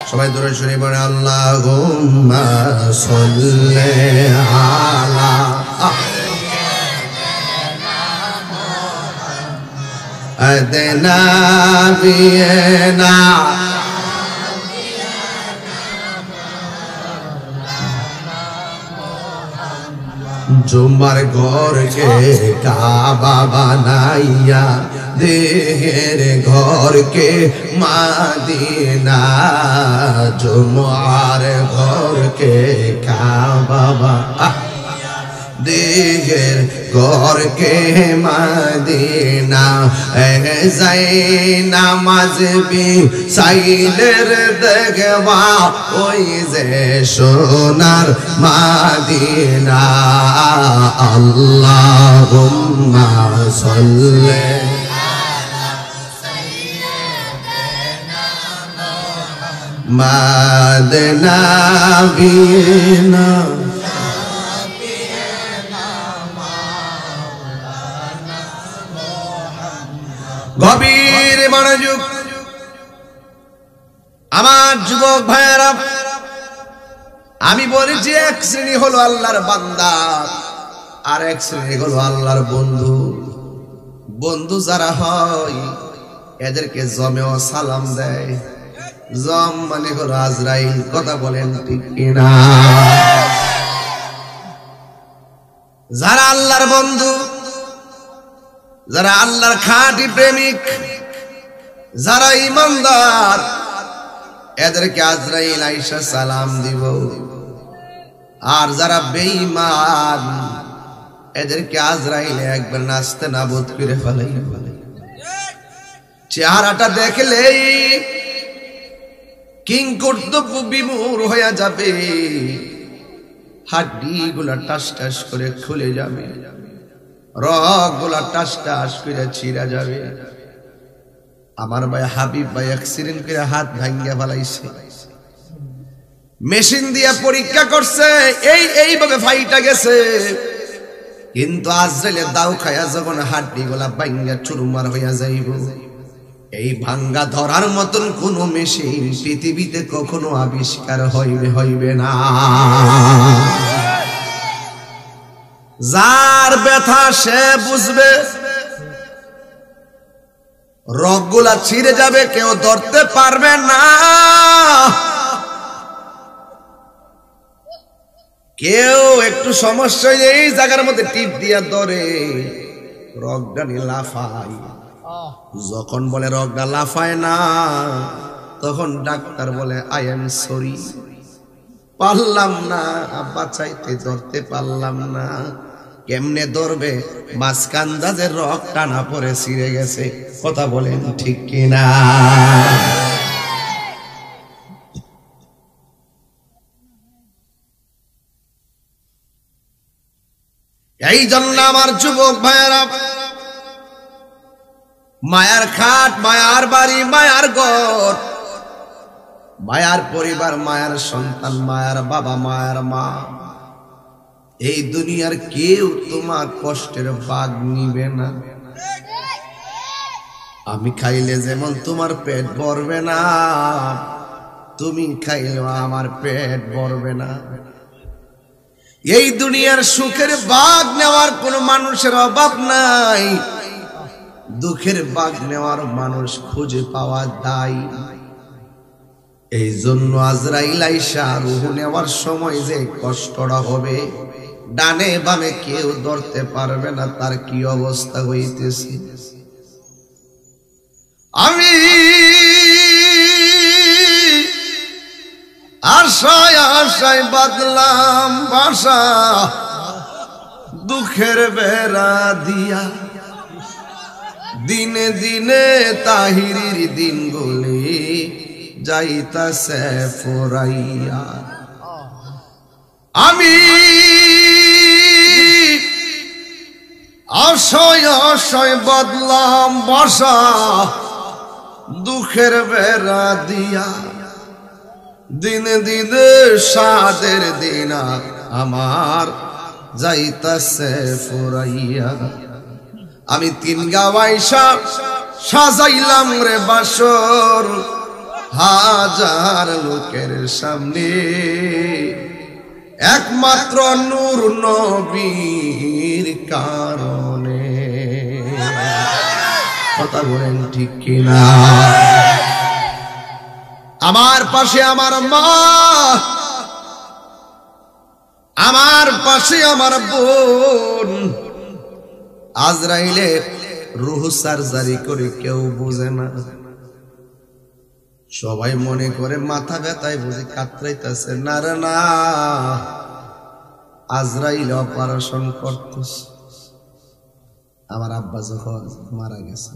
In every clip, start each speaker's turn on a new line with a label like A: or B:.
A: সবাই দূরে শুনে পড়ে আল্লাহুম্মা সাল্লি আলা আদনা বিনা জুমার ঘরকে কাবা বানাইয়া দেহের ঘরকে মাদিনা জুমার ঘরকে কাবা দেহের ঘরকে মাদিনা যাই নামাজ বি সাইলের দেখবা ওই যে সোনার মাদিনা আল্লাহুম্মা সাল্লি মাদিনা বিনা গভীর মনোযোগ আমার যুবক ভাইয়েরা, আমি বলেছি এক শ্রেণী হলো আল্লাহর বান্দা আর এক শ্রেণী হলো আল্লাহর বন্ধু। বন্ধু যারা হয় এদেরকে জমেও সালাম দেয়। জম মানে হলো আজরাইল। কথা বলেন ঠিক কিনা? যারা আল্লাহর বন্ধু, যারা আল্লাহর খাঁটি প্রেমিক, যারা ইমানদার, এদেরকে আজরাইল আইসা সালাম দিব। আর যারা বেঈমান এদেরকে আজরাইল একবার নাস্তে নাবুদ করে ফেলে। চেহারাটা দেখলেই কিংকর্তব্য বিমূঢ় হয়ে যাবে, হাড্ডি গুলা টাস টাস করে খুলে যাবে, রগ গুলা টাস টাস করে ছিঁড়া যাবে। আমার ভাই হাবিব ভাই অ্যাক্সিডেন্ট করে হাত ভাঙ্গা ফেলাইছে, মেশিন দিয়ে পরীক্ষা করছে, এইভাবে ফাইটা গেছে। কিন্তু আজরাইলের দাও খায়া যখন হাড্ডি গুলা ভাঙ্গা চুরমার হইয়া যাইব, এই ভাঙ্গা ধরার মতন কোন মেশিন পৃথিবীতে কখনো আবিষ্কার হইবে না। যার ব্যথা সে বুঝবে, রগগুলা ছিঁড়ে যাবে, কেউ ধরতে পারবে না। কেউ একটু সমস্যা এই জায়গার মধ্যে টিপ দিয়া ধরে, রগটা লাফায়। যখন বলে রগটা লাফায় না, তখন ডাক্তার বলে আই এম সরি, পারলাম না বাঁচাইতে, ধরতে পারলাম না। কেমনে ধরবে? মাঝখান যে রগ টানা পরে ছিঁড়ে গেছে। কথা বলেন ঠিক কিনা? এই জন্য আমার যুবক ভাইয়েরা, মায়ার খাট, মায়ার বাড়ি, মায়ার ঘর, মায়ার পরিবার, মায়ার সন্তান, মায়ার বাবা, মায়ার মা, এই দুনিয়ার কেউ তোমার কষ্টের ভাগ নিবে না। আমি খাইলে যেমন তোমার পেট ভরবে না, তুমি খাইলেও আমার পেট ভরবে না। এই দুনিয়ার সুখের ভাগ নেওয়ার কোন মানুষের অভাব নাই, দুঃখের ভাগ নেওয়ার মানুষ খুঁজে পাওয়া দায়। এই জন্য আজরাইল আইসা রূহ নেওয়ার সময় যে কষ্টটা হবে, ডানে বামে কেউ ধরতে পারবে না, তার কি অবস্থা হইতেছে। আমি আশায় আশায় বাদলাম বাসা, দুঃখের বেড়া দিয়া, দিনে দিনে তাহিরির দিনগুলি যাইতাছে ফুরাইয়া। আমি আশায় আশায় বাদলাম বাসা, দুঃখের বেড়া দিয়া, দিনে দিনে সাদের দিন আমার যাইতাছে ফুরাইয়া। আমি তিন গাওয়াইসা সাজাইলাম রে বাসর, হাজার লোকের সামনে একমাত্র নূর নবীর কারণে। কথা বলেন ঠিক কিনা? আমার পাশে আমার মা, আমার পাশে আমার বোন। আজরাইলে রূহ সার্জারি করে কেউ বোঝে না, সবাই মনে করে মাথা ব্যথায় বুঝি কাতরাইতেছে। না রে না, আজরাইল অপারেশন করতেছে। আমার আব্বা যখন মারা গেছে,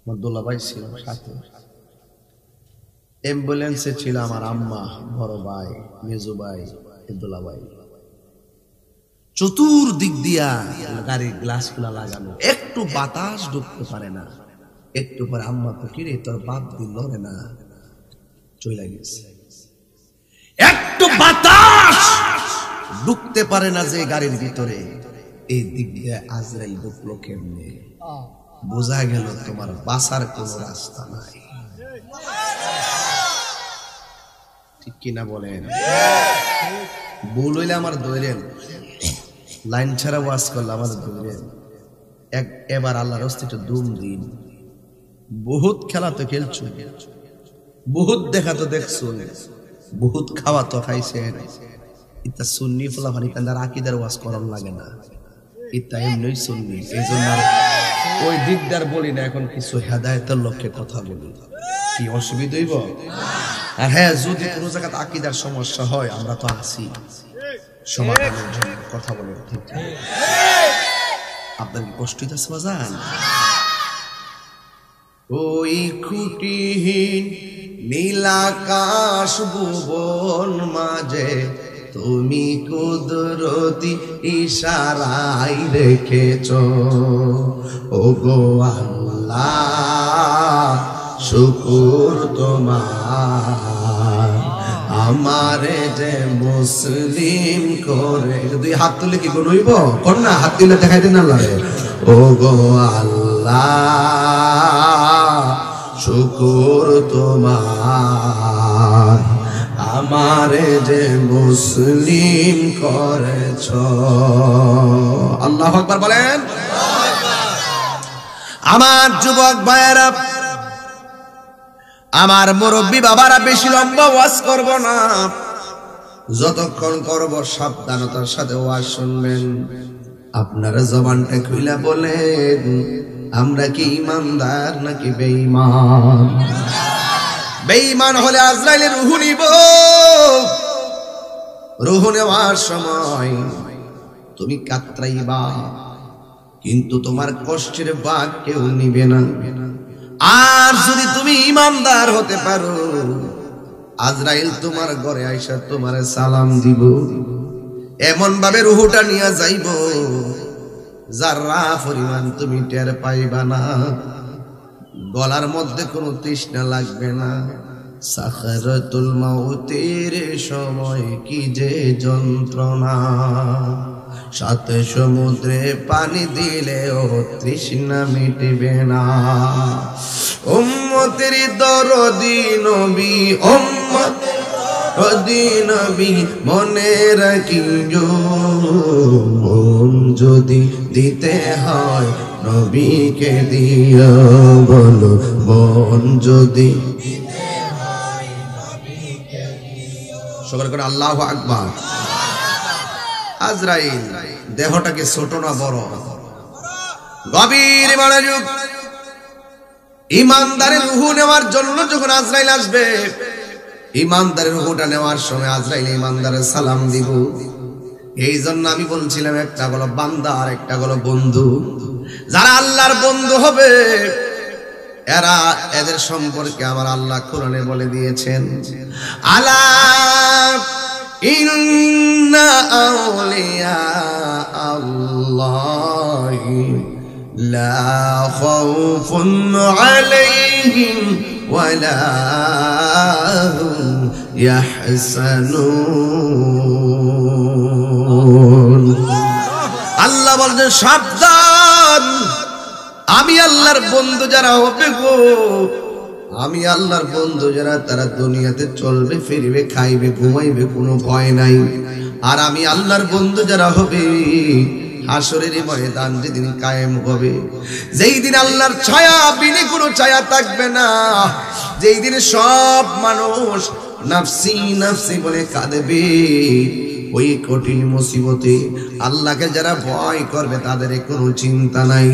A: আমার দোলাভাই ছিল সাথে, অ্যাম্বুলেন্সে ছিল আমার আম্মা, বড় ভাই, মেজো ভাই, দোলাভাই। চতুর্দিক দিয়া গাড়ির গ্লাস গুলা লাগানো, একটু বাতাস ঢুকতে পারে না। একটু পরে আম্মা তো কিরে তোর বাপ দিন লড়ে না, চলে গেছে। একটু বাতাস ঢুকতে পারে না যে গাড়ির ভিতরে। এই দিক দিয়ে আজরাইল ঢুকলো কেমনে? বোঝা গেল তোমার বাঁচার কোন রাস্তা নাই। ঠিক কিনা বলেন? ভুল হইলে আমার ধরেন, লাইন ছাড়া ওয়াজ করলে আমার ধরেন। এবার আল্লাহর রাস্তায় দুম দিন। বহুত খেলা তো খেলছো, বহুত দেখা তো দেখছো, বহুত খাওয়া তো খাইছেন। ইতা সুন্নি ফলাফানি কান্দার আকিদার ওয়াজ করার লাগে না, ইতা এমনি সুন্নি। এই জন্য ওই দিকদার বলি না, এখন কিছু হেদায়েতের লক্ষ্যে কথা বলি। কি অসুবিধা হইব? আর হ্যাঁ, যদি কোনো জায়গায় আকিদার সমস্যা হয়, আমরা তো আছি সমাধানের জন্য। কথা বলে ঠিক? আপনার কি কষ্ট হইতেছে বাজান? ওই খুঁটিহীন নীলাকাশ ভুবন মাঝে তুমি কুদরতি ইশারায় রেখেছ। ও গো আল্লাহ, শুকুর তোমার, আমারে যে মুসলিম করে। দুই হাত তুলে কি করইব? কর না, হাত তুলে দেখাই দেন আল্লাহ। ও গো আল্লাহ, শুকুর তোমার, আমারে যে মুসলিম করেছ। আল্লাহু আকবার বলেন। আমার যুবক ভাইয়েরা, আমার মুরব্বী বাবারা, বেশি লম্বা ওয়াজ করব না। যতক্ষণ করব সাবধানতার সাথে ওয়াজ শুনবেন। আপনারা জবানটা খুলে বলেন, আমরা কি ইমানদার নাকি বেঈমান? বেঈমান হলে আজরাইলের রূহ নিব। রূহ নেওয়ার সময় তুমি কাতরাইবা, কিন্তু তোমার কষ্টের ভাগ কেউ নিবে না। আর যদি তুমি ইমানদার হতে পারো, আজরাইল তোমার ঘরে আইসা তোমার সালাম দিব। এমন ভাবে রূহটা নিয়ে যাইব, যারা পরিমাণ তুমি টের পাইবা না। গলার মধ্যে কোনো তৃষ্ণা লাগবে না। সাখরাতুল মাউতের সময় কি যে যন্ত্রণা, সাথে সমুদ্রে পানি দিলেও তৃষ্ণা মিটবে না। উম্মতের দরদি নবী, উম্মতের দরদি নবী, মনে রাখিও, মন যদি দিতে হয় নবীকে দিও। বলো, মন যদি দিতে হয় নবীকে দিও। সকলে করে আল্লাহু আকবার। আজরাইল দেহটাকে ছোট না বড়? গভীর মনোযোগ। ইমানদারের রূহ নেওয়ার জন্য যখন আজরাইল আসবে, ইমানদারের রূহটা নেওয়ার সময় আজরাইল ইমানদারের সালাম দিব। এই জন্য আমি বলছিলাম, একটা হলো বান্দা আর একটা হলো বন্ধু। যারা আল্লাহর বন্ধু হবে, এরা, এদের সম্পর্কে আমার আল্লাহ কোরআনে বলে দিয়েছেন, আলা ইন্না আউলিয়া আল্লাহি লা খাউফুন আলাইহিম ওয়ালা হুম ইয়াহসানুন। আল্লাহ বলেন, সাবধান, আমি আল্লাহর বন্ধু যারা হবে গো, আমি আল্লাহর বন্ধু যারা তারা দুনিয়াতে চলবে ফিরবে খাইবে ঘুমাইবে কোনো ভয় নাই। আর আমি আল্লাহর বন্ধু যারা হবে হাসরের ময়দান যেদিন কায়েম হবে, যেই দিন আল্লাহর ছায়া বিনে কোনো ছায়া থাকবে না, যেই দিন সব মানুষ নাফসি নাফসি বলে কাঁদবে, ওই কঠিন মুসিবতে আল্লাহকে যারা ভয় করবে তাদের কোনো চিন্তা নাই।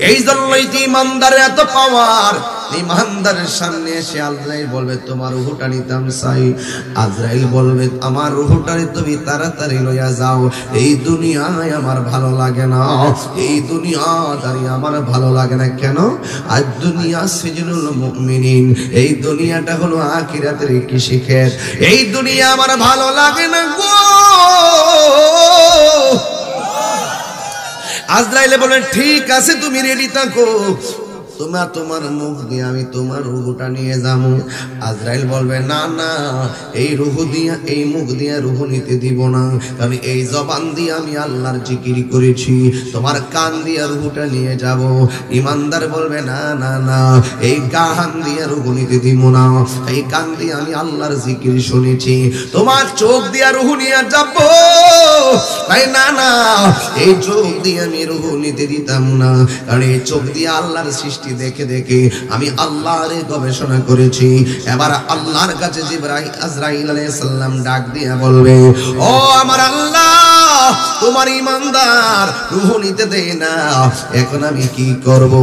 A: এই জন্যই ইমানদারের এত পাওয়ার। ইমানদারের সামনে এসে আজরাইল বলবে তোমার রূহটা নিতাম চাই। আজরাইল বলবে আমার রূহটা তুমি তাড়াতাড়ি লইয়া যাও, এই দুনিয়ায় আমার ভালো লাগে না, এই দুনিয়াদারি আমার ভালো লাগে না। কেন? আর দুনিয়া সিজনুল মুমিনিন, এই দুনিয়াটা হলো আখিরাতের কৃষিক্ষেত, এই দুনিয়া আমার ভালো লাগে না গো। আজরাইলে বলেন ঠিক আছে তুমি রেডি থাকো, তোমার মুখ দিয়ে আমি তোমার রূহটা নিয়ে যাবো। আজরাইল বলবে না না, এই রূহ দিয়া এই মুখ দিয়া রূহ নিতে দিব না, কারণ এই জবান দিয়ে আমি আল্লাহর জিকির করেছি, তোমার কান দিয়া রূহটা নিয়ে যাব। ইমানদার বলবে না না না, এই কান দিয়ে রূহ নিতে দিব না, এই কান দিয়ে আমি আল্লাহর জিকির শুনেছি, তোমার চোখ দিয়া রূহ নিয়ে যাব। তাই না না, এই চোখ দিয়ে আমি রূহ নিতে দিতাম না, কারণ এই চোখ দিয়ে আল্লাহর সৃষ্টি দেখে দেখে আমি আল্লাহর গবেষণা করেছি। এবার আল্লাহর কাছে জিবরাইল আজরাইল আলাইহিস সালাম ডাক দিয়ে বলবে ও আমার আল্লাহ, তোমার ইমানদার রূহ নিতে দেয় না, এখন আমি কি করব?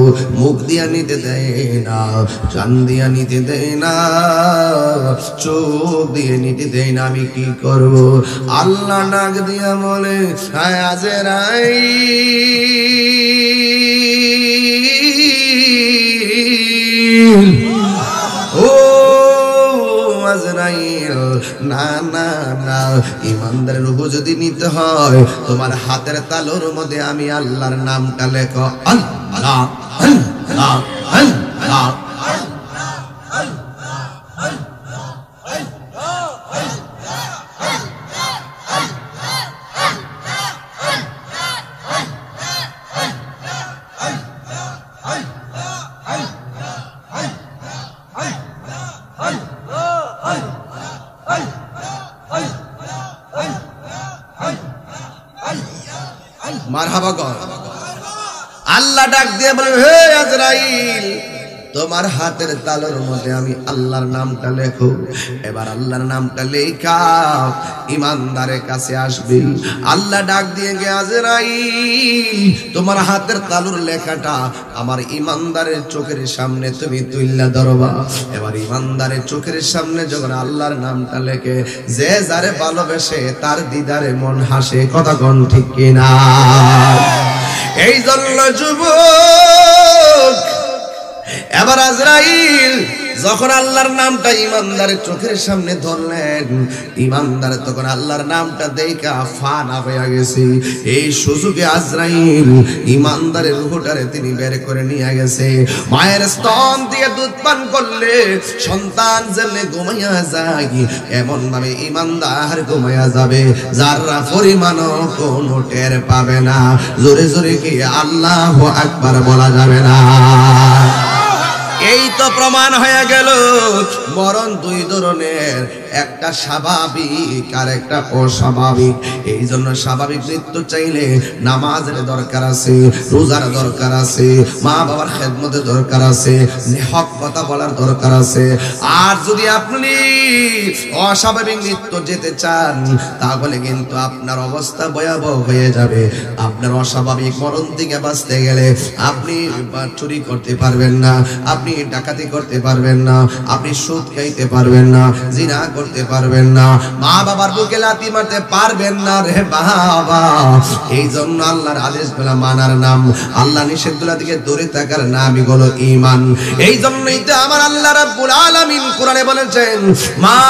A: মুখ দিয়া নিতে দেয় না, কান দিয়া নিতে দেয় না, চোখ দিয়ে নিতে দেয় না, আমি কি করব? আল্লাহ ডাক দিয়া বলে হায় আজরাইল, ও আজরাইল, না না না, ইমানদারের রূহ যদি নিতে হয় তোমার হাতের তালুর মধ্যে আমি আল্লাহর নামটা লেখো, আল্লাহ আল্লাহ আল্লাহ। মারহাবা কর। আল্লাহ ডাক দিয়ে বলে হে আজরাইল, তোমার হাতের তালুর মধ্যে আমি আল্লাহর নামটা লেখো। এবার আল্লাহর নামটা লেখা ইমানদারের কাছে আসবে। আল্লাহ ডাক দিয়ে গে আজরাইল, তোমার হাতের তালুর লেখাটা আমার ইমানদারের চোখের সামনে তুমি তুইল্লা ধরবা। এবার ইমানদারের চোখের সামনে যখন আল্লাহর নামটা লেখে, যে যারে ভালোবেসে তার দিদারে মন হাসে, কথা কোন ঠিক কিনা? এই জন্য যুবক, এবার আজরাইল যখন আল্লাহর নামটা ইমানদারের চোখের সামনে ধরলেন, ইমানদার তখন আল্লাহর নামটা দেখা ফানা হয়ে গেছে। এই সুযোগে আজরাইল ইমানদারের রূহটারে তিনি বের করে নিয়ে গেছে। মায়ের স্তন দিয়ে দুধ পান করলে সন্তান যেমনি ঘুমাইয়া যায়, এমন ভাবে ইমানদার ঘুমাইয়া যাবে, যারা পরিমাণও কোনো টের পাবে না। জোরে জোরে কি আল্লাহু আকবার বলা যাবে না? এই তো প্রমাণ হয়ে গেল মরণ দুই ধরনের, একটা স্বাভাবিক আর একটা অস্বাভাবিক। এই জন্য স্বাভাবিক মৃত্যু চাইলে নামাজের দরকার আছে, রোজার দরকার আছে, মা বাবার খেদমতের দরকার আছে, হক কথা বলার দরকার আছে। আর যদি আপনি অস্বাভাবিক মৃত্যু যেতে চান, তাহলে কিন্তু আপনার অবস্থা ভয়াবহ হয়ে যাবে। আপনার অস্বাভাবিক মরণ থেকে বাঁচতে গেলে আপনি চুরি করতে পারবেন না, আপনি ডাকাতি করতে পারবেন না, আপনি সুদ খাইতে পারবেন না, জিনা করতে পারবেন না, মা বাবার বুকে লাথি মারতে পারবেন না রে বাবা। এই জন্য আল্লাহর আদেশগুলো মানার নাম, আল্লাহ নিষেধগুলো থেকে দূরে থাকার নামই হলো ঈমান। এই জন্যই তো আমার আল্লাহ রাব্বুল আলামিন কোরআনে বলেছেন, মা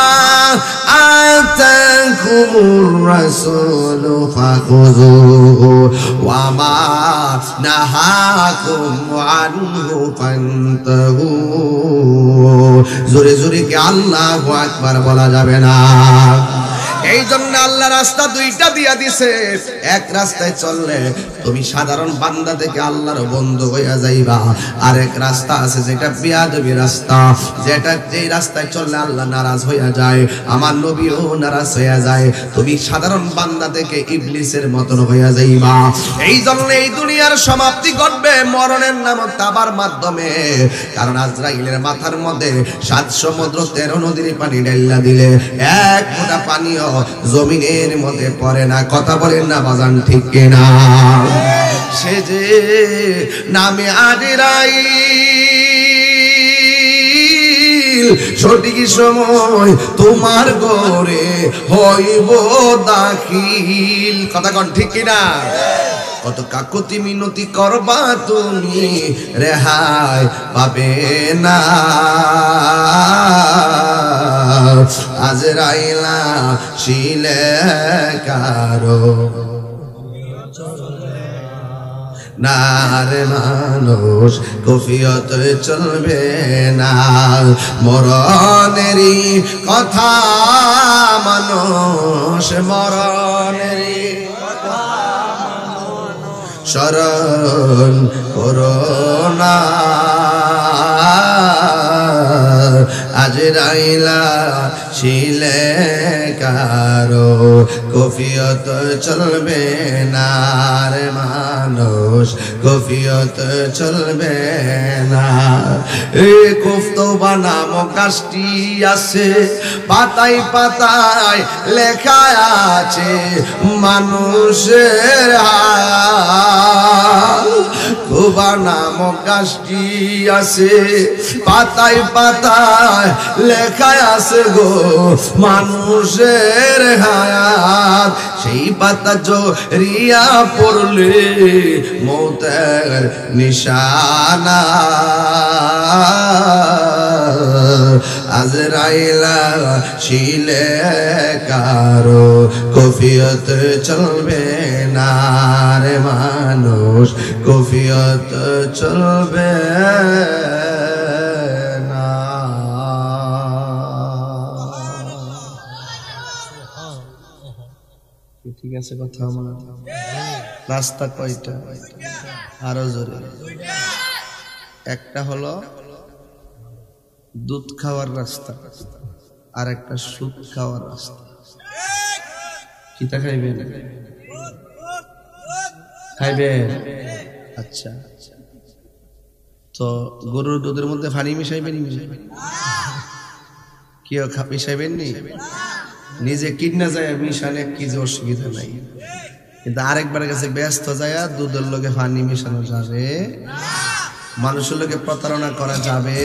A: আতাকুমুর রাসূলু ফাখুযুহু ওয়া মা নাহাকুম আনহু ফান্তাহু। জোরে জোরে কি আল্লাহু আকবার বলা যাবে না? এই জন্য আল্লাহ রাস্তা দুইটা দিয়া দিছে। এক রাস্তায় চললে তুমি সাধারণ বান্দা থেকে আল্লাহর বন্ধু হইয়া যাইবা, আর এক রাস্তা আছে যেটা বিয়াদবি রাস্তা, যেটা যেই রাস্তায় চললে আল্লাহ নারাজ হইয়া যায়, আমার নবীও নারাজ হইয়া যায়। তুমি সাধারণ বান্দা থেকে ইবলিসের মতন হইয়া যাইবা। এই জন্য এই দুনিয়ার সমাপ্তি ঘটবে মরণের নামক তাবার মাধ্যমে। কারণ আজরাইলের মাথার মধ্যে 7 সমুদ্র 13 নদীর পানি ঢাইলা দিলে এক ফোঁটা পানিও জমিনের মধ্যে পড়ে না। কথা বলেন না বাজান, ঠিক কিনা? সে যে নামে আজরাইল সঠিক সময় তোমার ঘরে হইব দাখিল। কথা কন, ঠিক কিনা? কত কাকুতি মিনতি করবা তুমি, রেহাই পাবে না। আজরাইলা শিলে কারো নারে মানুষ কফিয়ত চলবে না। মরণেরই কথা মানুষ মরণেরই শরণ করোনা। আজরাইলা শিলে কারো কফিয়ত চলবে না রে মানুষ, কফিয়ত চলবে না। এই কুফতবা নামক গাছটি আছে, পাতায় পাতায় লেখা আছে মানুষের হাল। কুফতবা নামক গাছটি আছে, পাতায় পাতায় লেখা আছে গো মানুষের হায়াত। সেই পাতা জড়িয়া পড়লে মৌতের নিশানা। আজরাইলা শিলে কারো কফিয়ত চলবে না রে মানুষ, কফিয়ত চলবে না। ঠিক আছে কথা আমার? রাস্তা কয়টা? আরো জোরে। একটা হলো দুধ খাওয়ার রাস্তা, আর একটা সুদ খাওয়ার রাস্তা। কিতা খাইবেন? খাইবেন? আচ্ছা, তো গরুর দুধের মধ্যে পানি মিশাইবেন? কেউ মিশাইবেন নি? নিজে কিডনা যায় মিশালে কি যে অসুবিধা নাই, কিন্তু আরেকবার কাছে ব্যস্ত যায় দুধের লোকে পানি মিশানো যাবে, মানুষের লোকে প্রতারণা করা যাবে।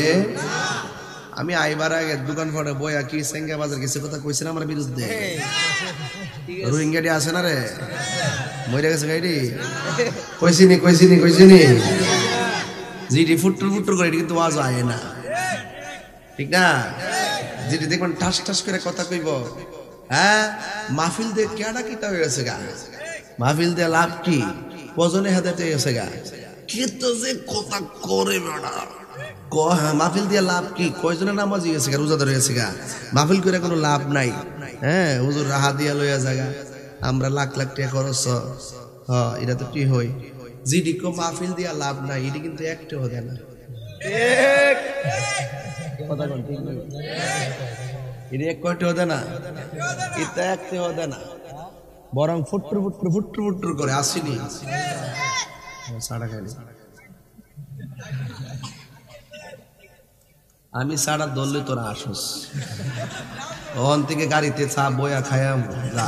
A: আমি আইবার আগে দোকান পড়ে বইয়া কি সেঙ্গা বাজার কিছু কথা কইছিলাম আমার বিরুদ্ধে। রোহিঙ্গাটি আছে না রে, মরে গেছে গাইডি, কইছিনি জিডি ফুটুর ফুটুর করে, কিন্তু আওয়াজ আয় না, ঠিক না? যেটি দেখবেন ঠাস ঠাস করে কথা কইব, হ্যাঁ মাহফিল দিয়ে কেডা কিতা হয়ে গেছে গা, মাহফিল দিয়ে লাভ কি, কজনে হাতে গেছে গা, কি তো যে কথা করে বেড়া, মাহফিল দিয়ে লাভ কি, কয়জনে নামাজি গেছে গা, রোজাদার হয়েছে গা, মাহফিল করে কোনো লাভ নাই। হ্যাঁ হুজুর রাহা দিয়া লইয়া জায়গা, আমরা লাখ লাখ টাকা খরচ, হ্যাঁ এটা তো কি হই, জিডি কো মাহফিল দিয়া লাভ নাই, এটি কিন্তু একটা হতে না, বরং ফুটুর ফুটুর ফুটুর ফুটুর করে আসিনি। আমি সারা দললে তোরা আসস, ওখান থেকে গাড়িতে চা বয়া খায়াম যা।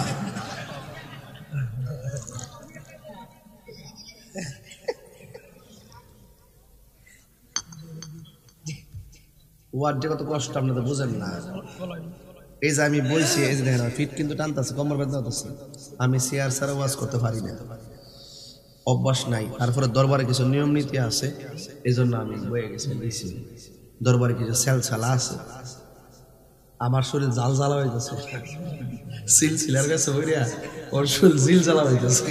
A: ওয়ার যে কত কষ্ট আপনাদের বুঝেন না। এই যে আমি বলছি, এই যে দেখেন ফিট কিন্তু টানতেছে, কমর বেঁধে হতেছে, আমি চেয়ার ছাড়া ওয়াজ করতে পারি না, অভ্যাস নাই। তারপরে দরবারে কিছু নিয়ম নীতি আছে, এই জন্য আমি বয়ে গেছি দিছি। দরবারে কিছু সেলসালা আছে, আমার শরীর জাল জ্বালা হইতেছে, সিলসিলার কাছে বইয়া ওর শরীর জিল জ্বালা হইতেছে,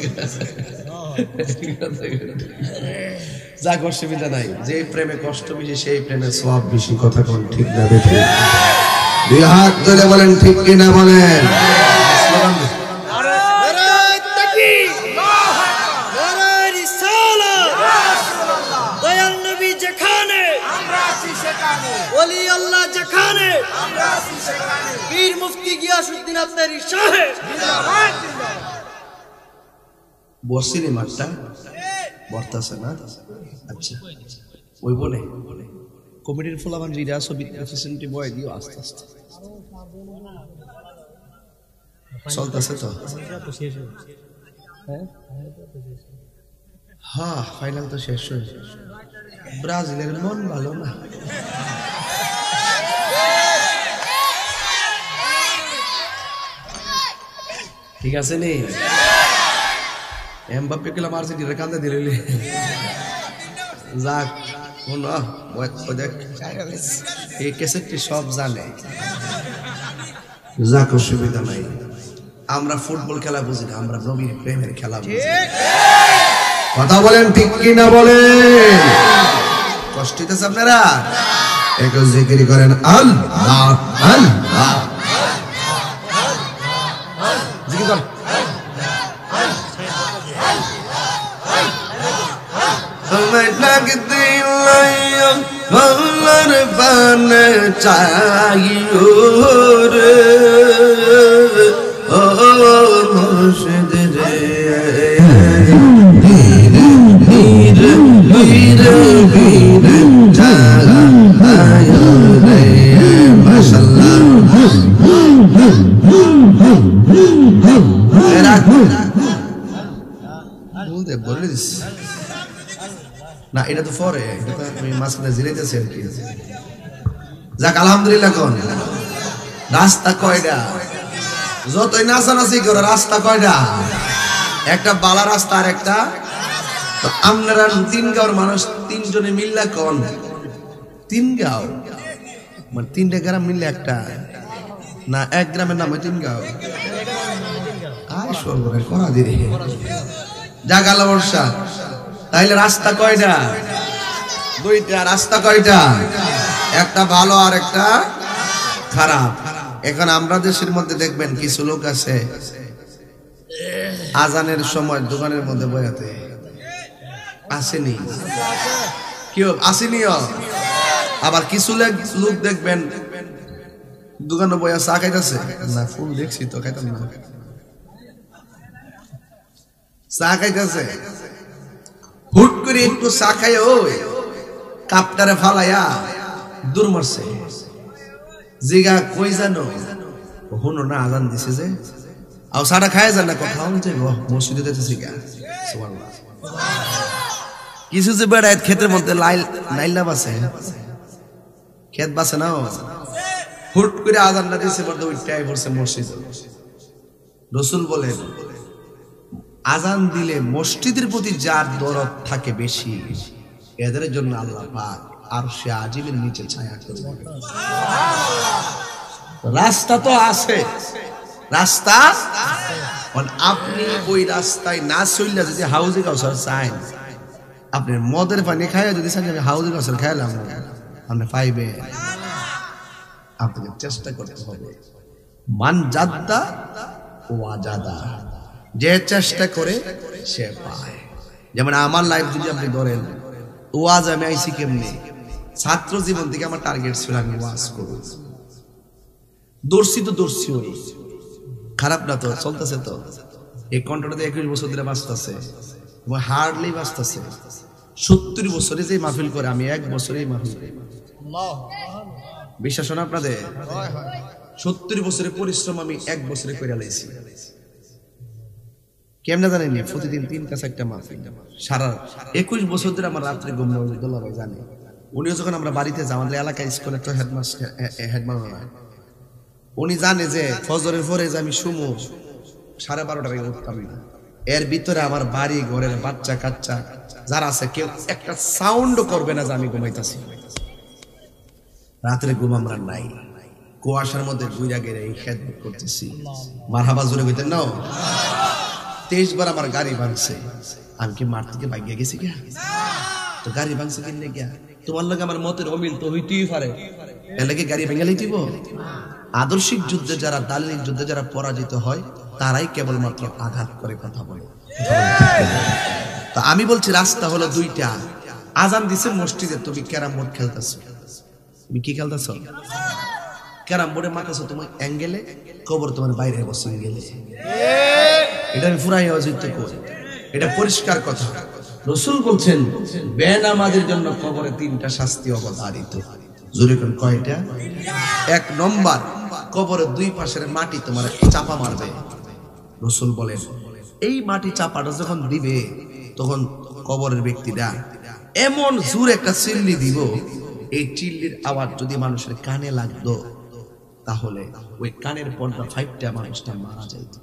A: যাক অসুবিধা নাই। যে প্রেমে কষ্ট বেশি সেই প্রেমে সওয়াব বেশি, কথা কোন ঠিক না? দুই হাত ধরে বলেন ঠিক কিনা বলেন।
B: মুফতি গিয়াসউদ্দিন আজহারী সাহেব জিন্দাবাদ জিন্দাবাদ
A: বসিনি মাঠটা বর্তাছে না আচ্ছা ওই বলে কমিটির ফলাফল যেটা ছবি রিপ্রেজেন্টেটিভ বয় দিও আস্তে আস্তে চলতেছে তো হ্যাঁ ফাইনাল তো শেষ হয়েছে ব্রাজিলের মন ভালো না ঠিক আছে নি এমবাপ্পে কেলা আর্জেন্টিনার কান্দা দিলে যাক শোনো দেখ এই ক্যাসেটটি সব জানে যাক অসুবিধা নাই আমরা ফুটবল খেলা বুঝি না আমরা নবীর প্রেমের খেলা বুঝি কথা বলেন ঠিক কি না বলেন কষ্ট হইতেছে আপনারা একটু জিকির করেন আল্লাহ আল্লাহ জিকির কর আমায় লাগতে লাইয়া ভালার বানে চাইও রে ও মুর্শিদ রে ধীরে ধীরে ধীরে চাইও রে মাশাআল্লাহ বলতে বলিস না এটা তো পরে এটা তো আমি মাঝখানে জিরাইতেছি আর কি যাক আলহামদুলিল্লাহ কোন রাস্তা কয়টা যতই নাচানাচি করো রাস্তা কয়টা একটা বালা রাস্তা আর একটা তো আপনারা 3 গাঁওর মানুষ 3 জনে মিললা কোন 3 গাঁও মানে 3টা গ্রাম মিললে একটা না এক গ্রামের নাম 3 গাঁও আয় সর্বনাশ করা দিরে যাক আল্লাহ বর্ষা তাইলে রাস্তা কয়টা দুইটা রাস্তা কয়টা একটা ভালো আর একটা খারাপ এখন আমরা দেশের মধ্যে দেখবেন কিছু লোক আছে আজানের সময় দোকানের মধ্যে বয়াতে আসেনি কেউ আসেনিও আবার কিছু লোক দেখবেন দোকানে বয়া চা খাইতেছে না ফুল দেখছি তো খাইতাম না চা খাইতেছে হুট করে একটু চা খায় ওই কাপটারে ফালাইয়া দূর মারছে জিগা কই জানো হনো না আজান দিছে যে আও সারা খায় জান না কথা হচ্ছে মসজিদে যেতেছি গা সুবহানাল্লাহ কিছু যে বেড়ায় ক্ষেতের মধ্যে লাইলা বাসে ক্ষেত বাসে না হুট করে আজান না দিছে বড় উঠটাই পড়ছে মসজিদ রাসূল বলেন আজান দিলে মসজিদের প্রতি যার দরদ থাকে বেশি এদের জন্য আল্লাহ পাক আরশে আজিমের নিচে ছায়া করে দেবে রাস্তা তো আছে রাস্তা আপনি ওই রাস্তায় না চললে যদি হাউজে কাউসার চান আপনি মদের পানি খাইয়া যদি চান আমি হাউজে কাউসার খাইলাম আপনি পাইবে আপনাকে চেষ্টা করতে হবে মান জাদ্দা ও আজাদা যে চেষ্টা করে সে পায় যেমন আমার লাইফ যদি আপনি ধরেন ওয়াজ আমি আইসি কেমনি ছাত্র জীবন থেকে আমার টার্গেট ছিল আমি ওয়াজ করব দর্শি তো দর্শি হই খারাপ না তো চলতেছে তো এই কন্ট্রাক্টে 21 বছর ধরে বাঁচতেছে এবং হার্ডলি বাঁচতেছে 70 বছরে যে মাহফিল করে আমি 1 বছরেই মাহফিল করি বিশ্বাস না আপনাদের 70 বছরের পরিশ্রম আমি 1 বছরে করে লাইছি কেমনে জানেন প্রতিদিন 3-4টা মাহফিল সারা 21 বছর ধরে আমার রাত্রে ঘুম না হয় দোলা ভাই জানে উনিও যখন আমরা বাড়িতে যাই আমাদের এলাকায় স্কুলে তো হেডমাস্টার উনি জানে যে ফজরের পরে যে আমি শুমু 12:30 আগে উঠতাম না এর ভিতরে আমার বাড়ি ঘরের বাচ্চা কাচ্চা যারা আছে কেউ একটা সাউন্ডও করবে না যে আমি ঘুমাইতাছি রাত্রে ঘুম আমরা নাই কুয়াশার মধ্যে ঘুরে গেলে এই খেদমত করতেছি মারহাবা জোরে কইতেন না 23 বার আমার গাড়ি ভাঙছে আমি কি মার থেকে ভাগিয়ে গেছি কি তো গাড়ি ভাঙছে কিনলে গিয়া তোমার লগে আমার মতের অমিল তো হইতেই পারে এর লাগে গাড়ি ভেঙে লইতিব আদর্শিক যুদ্ধে যারা দালিলিক যুদ্ধে যারা পরাজিত হয় তারাই কেবলমাত্র আঘাত করে কথা বলে তো আমি বলছি রাস্তা হলো দুইটা আজান দিছে মসজিদে তুমি ক্যারাম বোর্ড খেলতেছো তুমি কি খেলতেছো ক্যারাম বোর্ডে মাখাছো তুমি অ্যাঙ্গেলে, কবর তোমার বাইরে বসে গেলে। এটা আমি ফুরাই অজিত করি, এটা পরিষ্কার কথা। রাসূল বলছেন বেনামাজের জন্য কবরে 3টা শাস্তি অবধারিত। জোরে কোন কয়টা? 1 নম্বর, কবরের 2 পাশের মাটি তোমার চাপা মারবে। রাসূল বলেন এই মাটি চাপাটা যখন দিবে তখন কবরের ব্যক্তিটা এমন জোরে একটা চিল্লি দিব, এই চিল্লির আওয়াজ যদি মানুষের কানে লাগতো তাহলে ওই কানের পর্দা ফাইটটা মানুষটা মারা যাইত।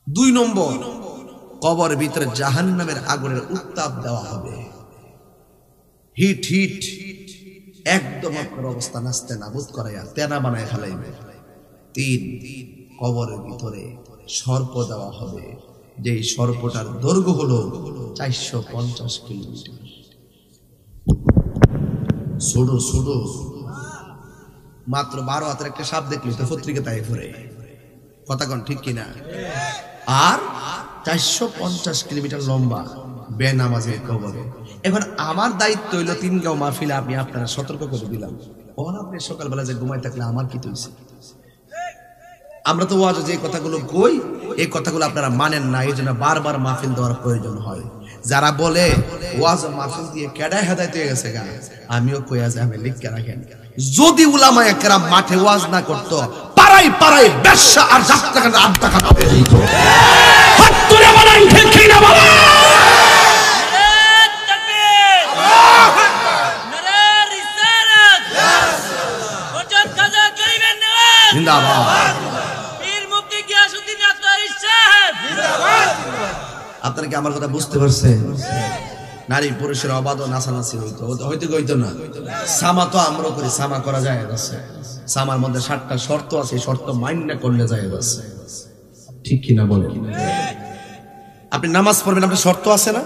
A: 2 নম্বর, কবরের ভিতরে জাহান্নামের আগুনের উত্তাপ দেওয়া হবে, হিট হিট, একদম আপনার অবস্থা নাস্তে নাবুদ করাইয়া তেনা বানায় ফেলাইবে। 3, কবরের ভিতরে সর্প দেওয়া হবে, যেই সর্পটার দৈর্ঘ্য হলো 450 কিলোমিটার। ছোড়ো ছোড়ো, মাত্র 12 হাতের একটা সাপ দেখলি তো পত্রিকা তাই ঘুরে, কথা কন ঠিক কিনা? আর 450 কিলোমিটার লম্বা বেনামাজের কবরে। এখন আমার দায়িত্ব হইলো 3 গাঁও মাহফিলে আমি আপনারা সতর্ক করে দিলাম। ওখানে আপনি সকালবেলা যে ঘুমাই থাকলে আমার কি হইছে? আমরা তো ওয়াজ যে কথাগুলো কই, এই কথাগুলো আপনারা মানেন না, এই জন্য বারবার মাহফিল দেওয়ার প্রয়োজন হয়। যারা বলে ওয়াজ মাহফিল দিয়ে কেডায় হেদায়েত হয়ে গেছে গা, আমিও কই আছি আমি লিখকে রাখেন, যদি উলামায়ে কেরাম মাঠে ওয়াজ না করতো, পাড়ায় পাড়ায় ব্যবসা আর যাত্রাখানা আড্ডা খানা হয়ে যেত। হাত তুলে বলেন ঠিক কি না বলেন? জিন্দাবাদ। আপনারা কি আমার কথা বুঝতে পারছেন? নারী পুরুষের অবাধ ও নাচানাচি হইতো না। সামা তো আমরা করি, সামা করা যায় আছে, সামার মধ্যে 7টা শর্ত আছে, শর্ত মান্য করলে যায় আছে, ঠিক কিনা বলেন? আপনি নামাজ পড়বেন, আপনার শর্ত আছে না?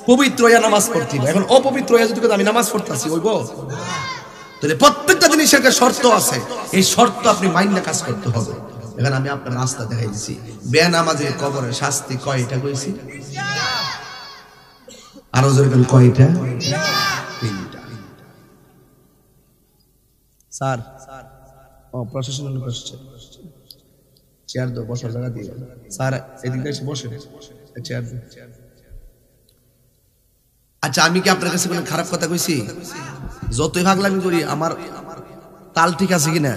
A: পবিত্র হইয়া নামাজ পড়তে হবে। এখন অপবিত্র হইয়া যদি আমি নামাজ পড়তেছি হইব? তাহলে প্রত্যেকটা জিনিসের একটা শর্ত আছে, এই শর্ত আপনি মাইন্ডে কাজ করতে হবে। এখন আমি আপনার রাস্তা দেখাই দিচ্ছি। বেনামাজের কবরের শাস্তি কয়টা কইছি? আরো জোরে কয়টা? 3টা। স্যার ও প্রশাসনের লোক আসছে, চেয়ার দাও, বসার জায়গা দিয়ে। স্যার এদিক দিয়ে এসে বসে, চেয়ার দাও। আচ্ছা আমি কি আপনার কাছে কোনো খারাপ কথা কইছি? যতই ভাগলামি করি আমার তাল ঠিক আছে কিনা?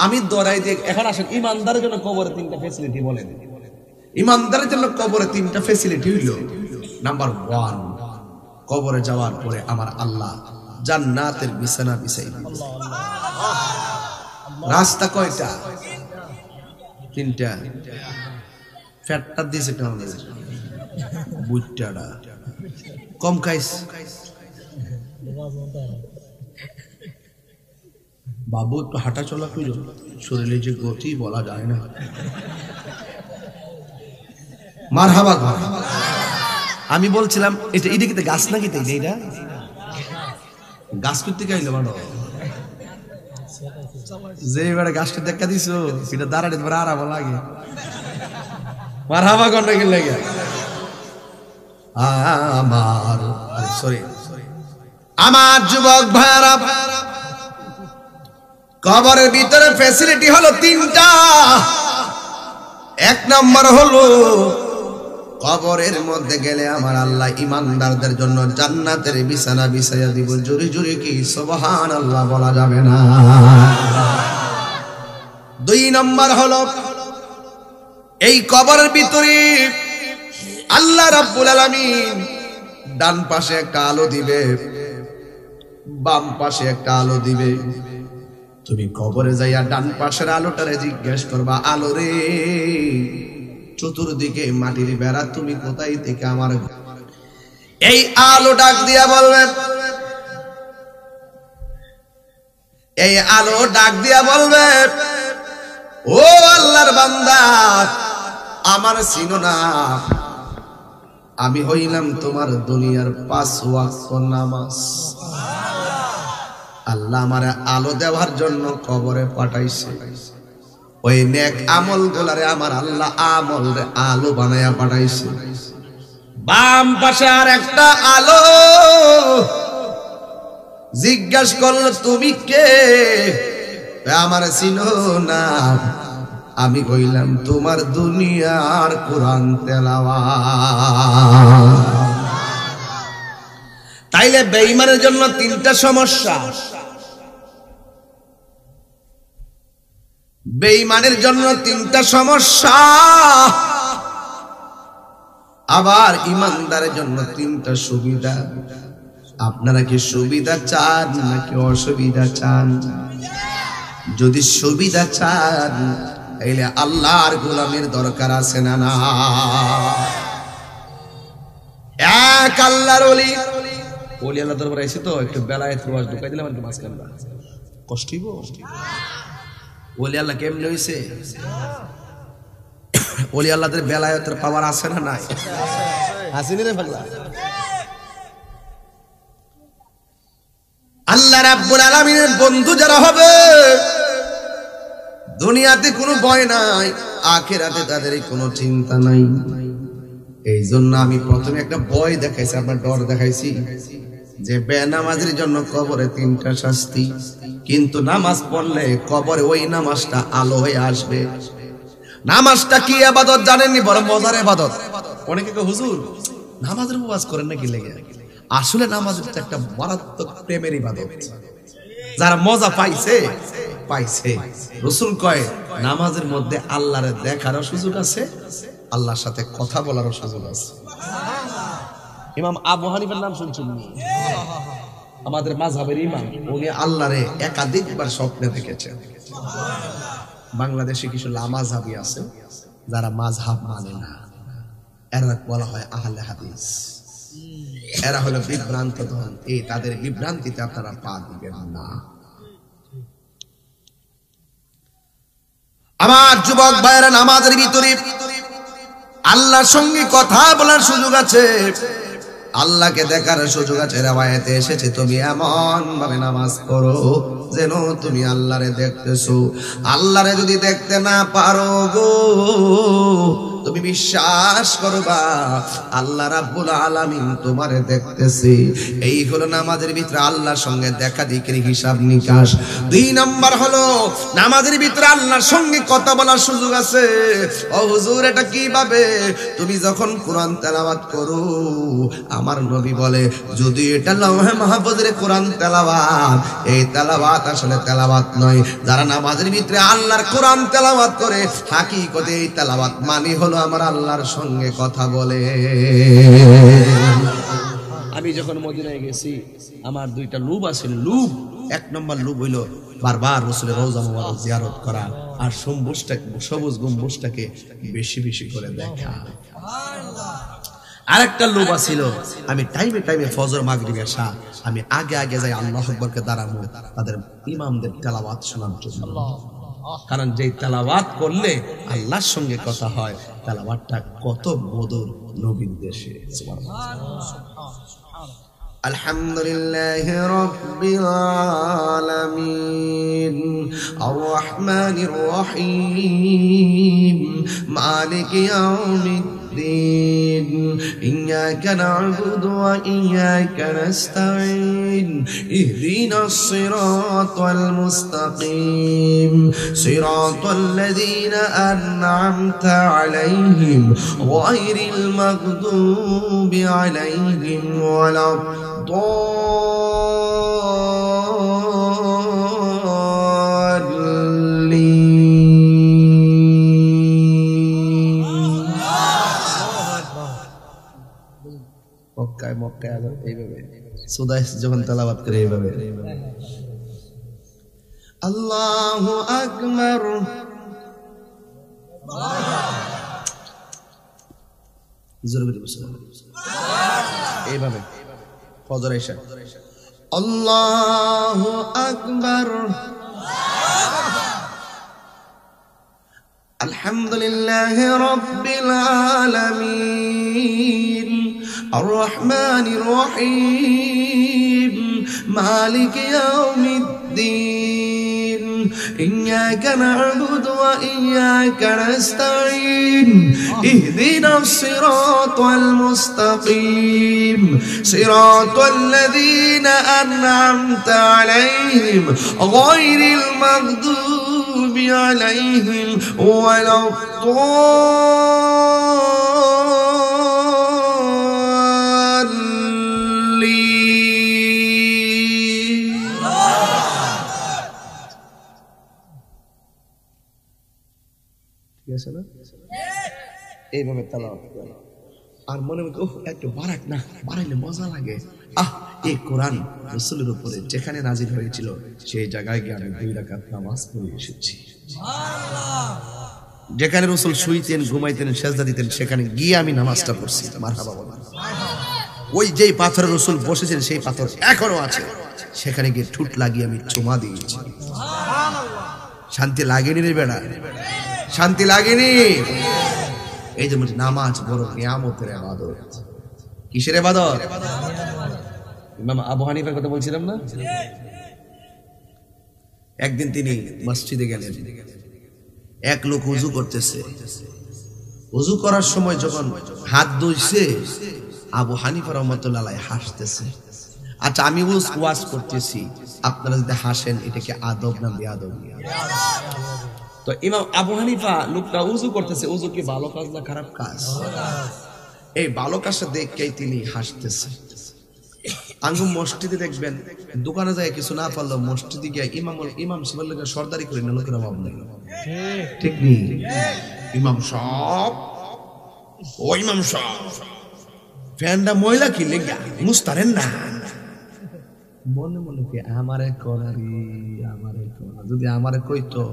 A: আমি দৌড়াই দিয়ে এখন আসেন, ইমানদারের জন্য কবরে 3টা ফ্যাসিলিটি বলেন। ইমানদারের জন্য কবরে 3টা ফ্যাসিলিটি হইল, নাম্বার 1, কবরে যাওয়ার পরে আমার আল্লাহ জান্নাতের বিছানা বিছাই দিবেন। রাস্তা কয়টা? 3টা। ফ্যাটটা দিয়েছে কেমন? বুটটাটা কম খাইস বাবু, একটু হাঁটা চলা করো, শরীরে যে গতি বলা যায় না। মারহাবা। আমি বলছিলাম এটা এদিকে গাছ নাকি, তাই এটা গাছ করতে গাইলো মানুষ যে এবারে গাছটা দেখা দিছো, এটা দাঁড়াতে তোমার আরাম লাগে। মারহাবা কোন নাকি লাগে আমার যুবক ভাইরা, কবরের ভিতরে ফ্যাসিলিটি হলো 3টা। 1 নম্বর হলো কবরের মধ্যে গেলে আমার আল্লাহ ইমানদারদের জন্য জান্নাতের বিছানা বিছাইয়া দিব। জোরে জোরে কি সুবহানাল্লাহ বলা যাবে না? 2 নম্বর হলো এই কবরের ভিতরে আল্লাহ রাব্বুল আলামিন ডান পাশে একটা আলো দিবে, বাম পাশে একটা আলো দিবে। তুমি কবরে যাইয়া ডান পাশের আলোটারে জিজ্ঞেস করবা, আলো রে চতুর্দিকে মাটির বেড়া, তুমি কোথায় থেকে আমার? এই আলো ডাক দিয়া বলবে, এই আলো ডাক দিয়া বলবে, ও আল্লাহর বান্দা আমার চিনো না, আমি হইলাম তোমার দুনিয়ার 5 ওয়াক্ত নামাজ। আল্লাহ আমার আলো দেওয়ার জন্য কবরে পাঠাইছে। ওই নেক আমল গুলারে আমার আল্লাহ আমল রে আলো বানায়া পাঠাইছে। বাম পাশে আর একটা আলো, জিজ্ঞাসা করলো তুমি কে? আমার চিনো না। আমি কইলাম তোমার দুনিয়ার কোরআন তেলাওয়াত। তাইলে বেঈমানের জন্য তিনটা সমস্যা। বেঈমানের জন্য তিনটা সমস্যা, আবার ইমানদারের জন্য তিনটা সুবিধা। আপনারা কি সুবিধা চান নাকি অসুবিধা চান? যদি সুবিধা চান তাইলে আল্লাহর গোলামের দরকার আছে না? না, এক আল্লাহর ওলি আল্লাহ দরবার আইছে তো একটু বেলায় ওয়াজ ঢুকাই দিলাম আর কি মাঝখান না কষ্ট হইব। ওলি আল্লাহ কেমনে হইছে? ওলি আল্লাহদের বেলায়েতের পাওয়ার আছে না নাই? আসেনি রে পাগলা। আল্লাহ রাব্বুল আলামিনের বন্ধু যারা হবে, দুনিয়াতে কোনো ভয় নাই, আখিরাতে তাদের কোনো চিন্তা নাই। এই জন্য আমি প্রথমে একটা ভয় দেখাইছি, আপনার ডর দেখাইছি যে বেনামাজের জন্য কবরে তিনটা শাস্তি, কিন্তু নামাজ পড়লে কবরে ওই নামাজটা আলো হয়ে আসবে। নামাজটা কি ইবাদত জানেননি? বড় মজার ইবাদত। অনেকে কয় হুজুর নামাজের উপবাস করেন নাকি লেগে? আসলে নামাজ একটা মারাত্মক প্রেমের ইবাদত। যারা মজা পাইছে পাইছে। রাসূল কয় নামাজের মধ্যে আল্লাহরে দেখারও সুযোগ আছে, আল্লাহর সাথে কথা বলারও সুযোগ আছে। ইমাম আবু হানিফার নাম শুনছেন? আমাদের মাযহাবের ইমাম, উনি আল্লাহরে একাধিকবার স্বপ্নে দেখেছেন। বাংলাদেশে কিছু লামাযহাবী আছে যারা মাযহাব মানে না, এরা বলা হয় আহলে হাদিস। এরা হলো বিভ্রান্ত দল। এই তাদের বিভ্রান্তিতে আপনারা পা দিবেন না। আমার যুবক ভাইয়েরা, নামাজের ভিতরে আল্লাহর সঙ্গে কথা বলার সুযোগ আছে, আল্লাহকে দেখার সুযোগ আছে। riwayate এসেছে তুমি এমন ভাবে নামাজ পড়ো যেন তুমি আল্লাহরে দেখতেছো। আল্লাহরে যদি দেখতে না পারো গো, তুমি বিশ্বাস করবা আল্লাহ রাব্বুল আলামিন তোমারে দেখতেছে। এই হলো নামাজের ভিতরে আল্লাহর সঙ্গে দেখা দেখির হিসাব নিকাশ। 2 নাম্বার হলো নামাজের ভিতরে আল্লাহর সঙ্গে কথা বলার সুযোগ আছে। ও হুজুর এটা কিভাবে? তুমি যখন কোরআন তেলাওয়াত করো, আমার নবী বলে যদি এটা লাওহে মাহফুজের কোরআন তেলাওয়াত, এই তেলাওয়াত আসলে তেলাওয়াত নয়। যারা নামাজের ভিতরে আল্লাহর কোরআন তেলাওয়াত করে, হাকিকতে এই তেলাওয়াত মানে হলো আমার আল্লাহর সঙ্গে কথা বলে। আমি যখন মদিনায় গেছি, আমার 2টা লুব আছে। লুব, 1 নম্বর লুব হইল বারবার রাসূলের রওজা মুবারক জিয়ারত করা, আর সবুজ গম্বুজটাকে বেশি বেশি করে দেখা। আরেকটা লোভ ছিল, আমি টাইমে টাইমে ফজর মাগরিব এশা আমি আগে আগে যাই আল্লাহু আকবারকে দাঁড়াবো তাদের ইমামদের তেলাওয়াত শোনার জন্য। কারণ যেই তেলাওয়াত করলে আল্লাহর সঙ্গে কথা হয়, তেলাওয়াতটা কত মধুর নবীর দেশে। আলহামদুলিল্লাহি রাব্বিল আলামিন আর রহমানির রহিম মালিকি ইয়াউমিদ্দিন ইয়্যাকা না'বুদু ওয়া ইয়্যাকা নাস্তাঈন ইহদিনাস সিরাতাল মুস্তাকিম সিরাতাল লাযীনা আন'আমতা আলাইহিম গায়রিল মাগদুবি আলাইহিম ওয়ালা মক্কায় এইভাবে সুদাইস যখন তেলাওয়াত করে এইভাবে আল্লাহু আকবার জোরে বলি এইভাবে ফজর এশা আল্লাহু আকবার আলহামদুলিল্লাহি রাব্বিল আলামিন আর রহমানির রহিম মালিকি ইয়াউমিদ্দিন إياك نعبد وإياك نستعين اهدنا الصراط المستقيم صراط الذين أنعمت عليهم غير المغضوب عليهم ولا এইভাবে তেলাওয়াত করা আর মনে মনে একটু বাড়াক না, বাড়াইলে মজা লাগে। এই কোরআন রাসূলের উপরে যেখানে নাজিল হয়েছিল সেই জায়গায় গিয়ে আমি 2 রাকাত নামাজ পড়ে এসেছি। যেখানে রাসূল শুইতেন, ঘুমাইতেন, সেজদা দিতেন সেখানে গিয়ে আমি নামাজটা পড়ছি। মারহাবা বলেন। ওই যেই পাথরে রাসূল বসেছেন সেই পাথর এখনো আছে, সেখানে গিয়ে ঠুট লাগিয়ে আমি চুমা দিয়েছি। শান্তি লাগেনি রে বেড়া, শান্তি লাগেনি? এই যে নামাজ বড় নিয়ামতের ইবাদত। কিসের ইবাদত? ইমাম আবু হানিফার কথা বলছিলাম না? একদিন তিনি মসজিদে গেলেন, এক লোক ওযু করতেছে। ওযু করার সময় যখন হাত ধুইছে, আবু হানিফা রাহমাতুল্লাহ আলাইহি হাসতেছে। আচ্ছা, আমি ওয়াজ করতেছি, আপনারা যদি হাসেন এটা কি আদব না বেয়াদব? তো ইমাম আবু হানিফা লোকটা ওযু করতেছে, ওযু কি ভালো কাজ না খারাপ কাজ? এই ভালো কাজটা দেখেই তিনি হাসতেছে। আঙ্গু মসজিদে দেখবেন, দোকানে যায় কিছু না পারলো মসজিদে গিয়ে ইমাম সাহেবের লোকের সর্দারি করে না, লোকের অভাব নেই, ঠিক নেই? ইমাম সাহেব, ও ইমাম সাহেব, ফ্যানটা ময়লা কি লেগা মুস্তারেন না? মনে মনে কি আমারে করারি, আমারে করা, যদি আমারে কইতো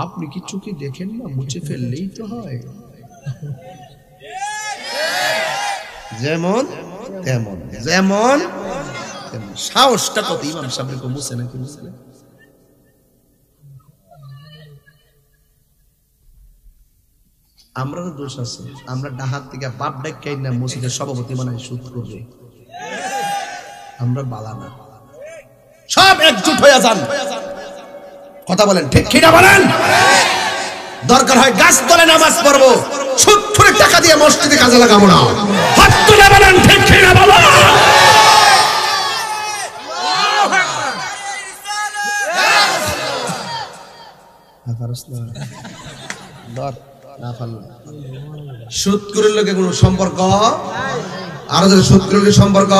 A: আপনি কিছু কি দেখেন না, মুছে ফেললেই তো হয়। যেমন তেমন, যেমন তেমন। সাহসটা কত ইমাম সাহেবকে মুছে নাকি মুছে না? আমরাও দোষ আছে, আমরা ডাহাত থেকে বাপ ডাক্কাই না মসজিদের সভাপতি বানাই সুদ করবে। আমরা বালা না, সব একজুট হয়ে যান। কথা বলেন, ঠিক কি না বলেন? দরকার হয় গাছ তলে নামাজ পড়বো, সুদ করে টাকা দিয়ে মসজিদে কাজে লাগাবো না। হাত তুলে বলেন, ঠিক কি না বলেন? সুদ করে লোকে কোনো সম্পর্ক, আরো যদি সুদ করে সম্পর্ক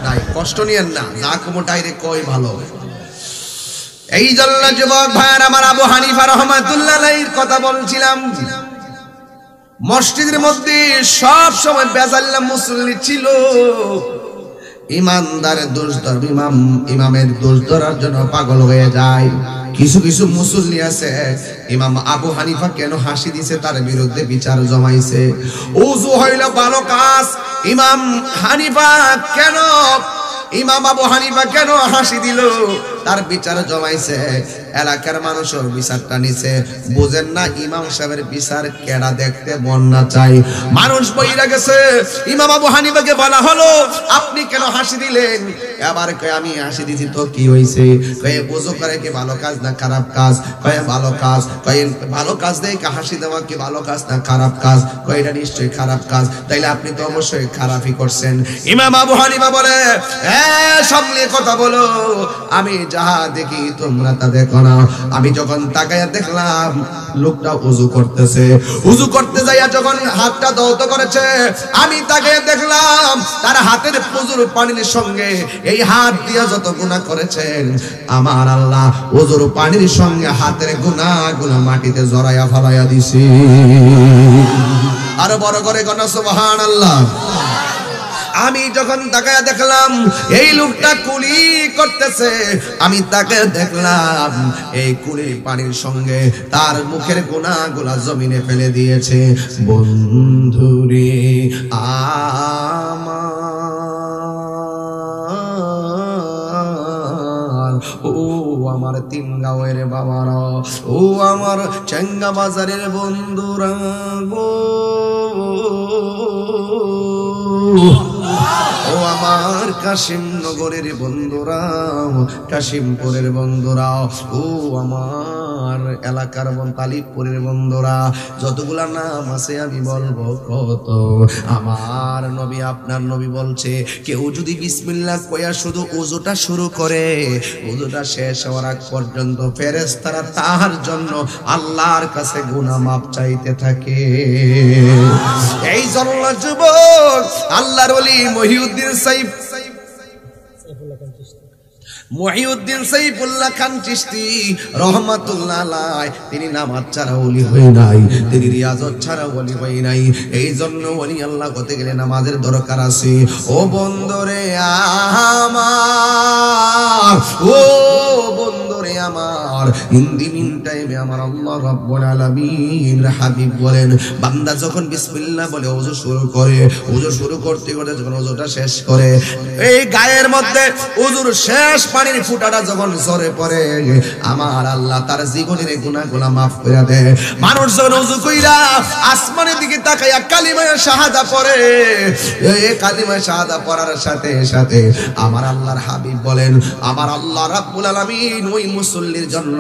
A: নাই, কষ্ট নিয়েন না, যা কমো ডাইরেক্ট কই ভালো। এই জন্য যুবক ভাইয়ের আমার, আবু হানিফা রাহমাতুল্লাহ আলাইহির কথা বলছিলাম। মসজিদের মধ্যে সব সময় বেজাল্লা মুসল্লি ছিল। ইমানদারের দোষ ধর, ইমামের দোষ ধরার জন্য পাগল হয়ে যায়। কিছু কিছু মুসল্লি আছে, ইমাম আবু হানিফা কেন হাসি দিছে তার বিরুদ্ধে বিচার জমাইছে। ওযু হইল ভালো কাজ, ইমাম আবু হানিফা কেন হাসি দিল তার বিচার জমাইছে। এলাকার মানুষের বিচারটা নিছে। বুঝেন না ইমাম সাহেবের বিচার কেডা দেখতে মন না চাই। মানুষ বইরা গেছে, ইমাম আবু হানিফাকে বলা হলো আপনি কেন হাসি দিলেন? এবার কয় আমি হাসি দিছি তো কি হইছে? কয় ওযু করে কি ভালো কাজ না খারাপ কাজ? কয় ভালো কাজ। কয় ভালো কাজ দেখে হাসি দেওয়া কি ভালো কাজ না খারাপ কাজ? কয় এটা নিশ্চয়ই খারাপ কাজ। তাইলে আপনি তো অবশ্যই খারাপই করছেন। ইমাম আবু হানিফা বলে, হ্যাঁ সামনে কথা বলো, আমি যাহা দেখি তোমরা তা দেখো না। আমি যখন তাকায়া দেখলাম লোকটা ওযু করতেছে, ওযু করতে যাইয়া যখন হাতটা দৌত করেছে, আমি তাকে দেখলাম তার হাতের ওযুর পানির সঙ্গে এই হাত দিয়ে যত গুনাহ করেছেন আমার আল্লাহ ওযুর পানির সঙ্গে হাতের গুনাহগুলো মাটিতে জড়াইয়া ফেলাইয়া দিছে। আরো বড় করে কোন সুবহানাল্লাহ। আমি যখন তাকায়া দেখলাম এই লোকটা কুলি করতেছে, আমি তাকে দেখলাম এই কুলির পানির সঙ্গে তার মুখের গুনাহগুলা জমিনে ফেলে দিয়েছে। বন্ধুরে আমার, ও আমার তিন গাঁয়ের বাবারা, ও আমার চেঙ্গা বাজারের বন্ধুরা গো, ও আমার কাশিম নগরের বন্ধুরা, কাশিমপুরের বন্ধুরা, ও আমার এলাকার তালিবপুরের বন্ধুরা, যতগুলা নাম আছে আমি বলবো কত। আমার নবী, আপনার নবী বলছে, কেউ যদি বিসমিল্লাহ কইয়া শুধু ওযুটা শুরু করে, ওযুটা শেষ হওয়ার আগ পর্যন্ত ফেরেশতারা তার জন্য আল্লাহর কাছে গুনাহ মাফ চাইতে থাকে। এই জন্য যুবক, আল্লাহর ওলি মহিউদ্দিন সাইফুল্লাহ খান চিশতি রহমাতুল্লাহ আলাইহি, তিনি নামাজ ছাড়া ওলি হই নাই, তিনি রিয়াজত ছাড়া ওলি হই নাই। এই জন্য ওলি আল্লাহ হতে গেলে নামাজের দরকার আছে। ও বন্ধুরে আমার, ও বন্ধুরে আমার, ইন দি মিন টাইমে আমার আল্লাহ রাব্বুল আলামিন হাবিব বলেন, বান্দা যখন বিসমিল্লাহ বলে ওযু শুরু করে, ওযু শুরু করতে করতে যখন ওযুটা শেষ করে, এই গায়ের মধ্যে ওযুর শেষ পানির ফুটাটা যখন ঝরে পড়ে, আমার আল্লাহ তার জীবনের গুনাহগুলো মাফ করে দেয়। মানুষ যখন ওযু কইরা আসমানের দিকে তাকায়া কালিমায়ে শাহাদা পড়ে, এই কালিমায়ে শাহাদা পড়ার সাথে সাথে আমার আল্লাহর হাবিব বলেন, আমার আল্লাহ রাব্বুল আলামিন ওই মুসল্লির জন্য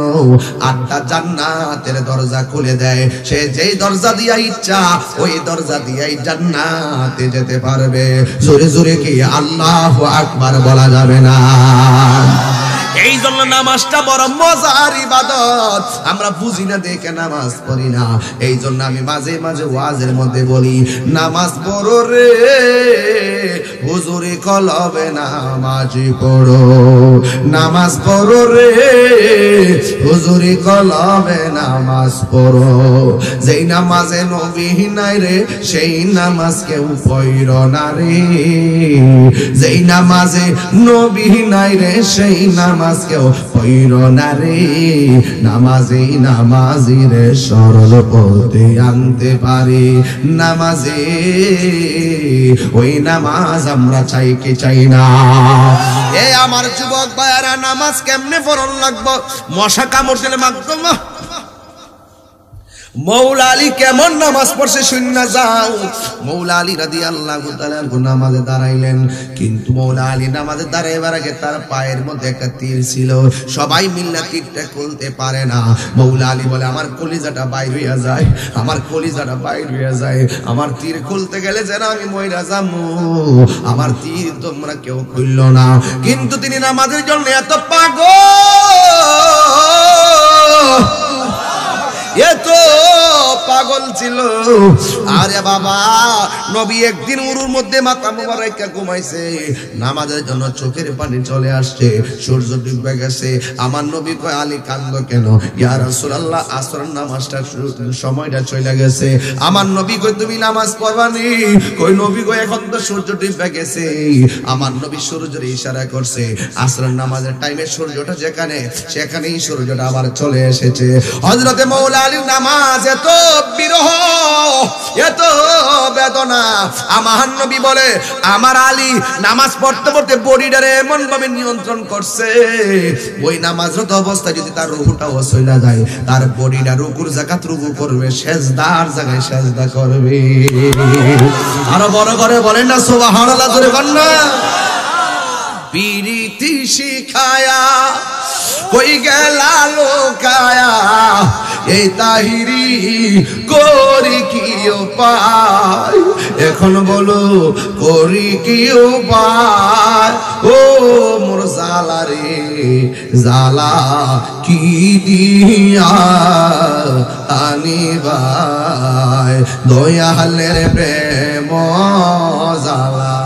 A: 8টা জান্নাতের দরজা খুলে দেয়। সে যেই দরজা দিয়া ইচ্ছা ওই দরজা দিয়াই জান্নাতে যেতে পারবে। জোরে জোরে কি আল্লাহু আকবার বলা যাবে না? এই জন্য নামাজটা বড় মজার ইবাদত। আমরা বুঝি না দেখে নামাজ পড়ি না। এই জন্য আমি মাঝে মাঝে ওয়াজের মধ্যে বলি, নামাজ পড়ো রে হুজুরে কলবে নামাজ পড়ো, নামাজ পড়ো রে হুজুরে কলবে নামাজ পড়ো। যেই নামাজে নবী নাই রে সেই নামাজ কেউ পড়ো না রে, যেই নামাজে নবী নাই রে সেই নামাজ কেউ পড়ো না রে। নামাজে নামাজি রে সরল পথে আনতে পারে, নামাজে ওই নামাজ আমরা চাই কি চাই না? এ আমার যুবক ভাইয়ারা, নামাজ কেমনে পড়ন লাগবো? মশা কামড় দিলে মাগদম মৌলা আলী কেমন নামাজ পড়ছে শুননা যাও। মৌলা আলী রাদিয়াল্লাহু তাআলা নামাজে দাঁড়াইলেন, কিন্তু মৌলা আলী নামাজে দাঁড়াইবার আগে তার পায়ের মধ্যে একটা তীর ছিল। সবাই মিল্লা তীরটা খুলতে পারে না। মৌলা আলী বলে, আমার কলিজাটা বাইর হইয়া যায়, আমার কলিজাটা বাইর হইয়া যায়, আমার তীর খুলতে গেলে যেন আমি মইরা যামু, আমার তীর তোমরা কেউ খুলল না। কিন্তু তিনি নামাজের জন্য এত পাগল ছিল। আরে বাবা, নবী একদিন উরুর মধ্যে মাথা মোবারক ঘুমাইছে, নামাজের জন্য চোখের পানি চলে আসছে, সূর্য ডুবে গেছে। আমার নবী কয়, আলী কান্দ কেন? ইয়া রাসূলুল্লাহ, আসরের নামাজটা সময়টা চলে গেছে। আমার নবী কয়, তুমি নামাজ পড়বানি? কই নবী কয়, এখন তো সূর্য ডুবে গেছে। আমার নবী সূর্যের ইশারা করছে, আসরের নামাজের টাইমে সূর্যটা যেখানে সেখানেই সূর্যটা আবার চলে এসেছে। হযরতে মৌলা আলীর নামাজ এত বিরহ, এত বেদনা। আমার নবী বলে, আমার আলী নামাজ পড়তে পড়তে বডিটারে এমন ভাবে নিয়ন্ত্রণ করছে, ওই নামাজরত অবস্থায় যদি তার রুকুটাও চলে যায়, তার বডিটা রুকুর জায়গায় রুকু করবে, সেজদার জায়গায় সেজদা করবে। আরো বড় করে বলেন না সুবহানাল্লাহ, জোরে বলেন না। পিরিতি শিখায়া কই গেলা লোকায়া, এই তাহিরি করি কি উপায়? এখন বলো করি কি উপায়? ও মোর জালা রে জালা কি দিয়া আনিবাই, দয়ালের প্রেম জালা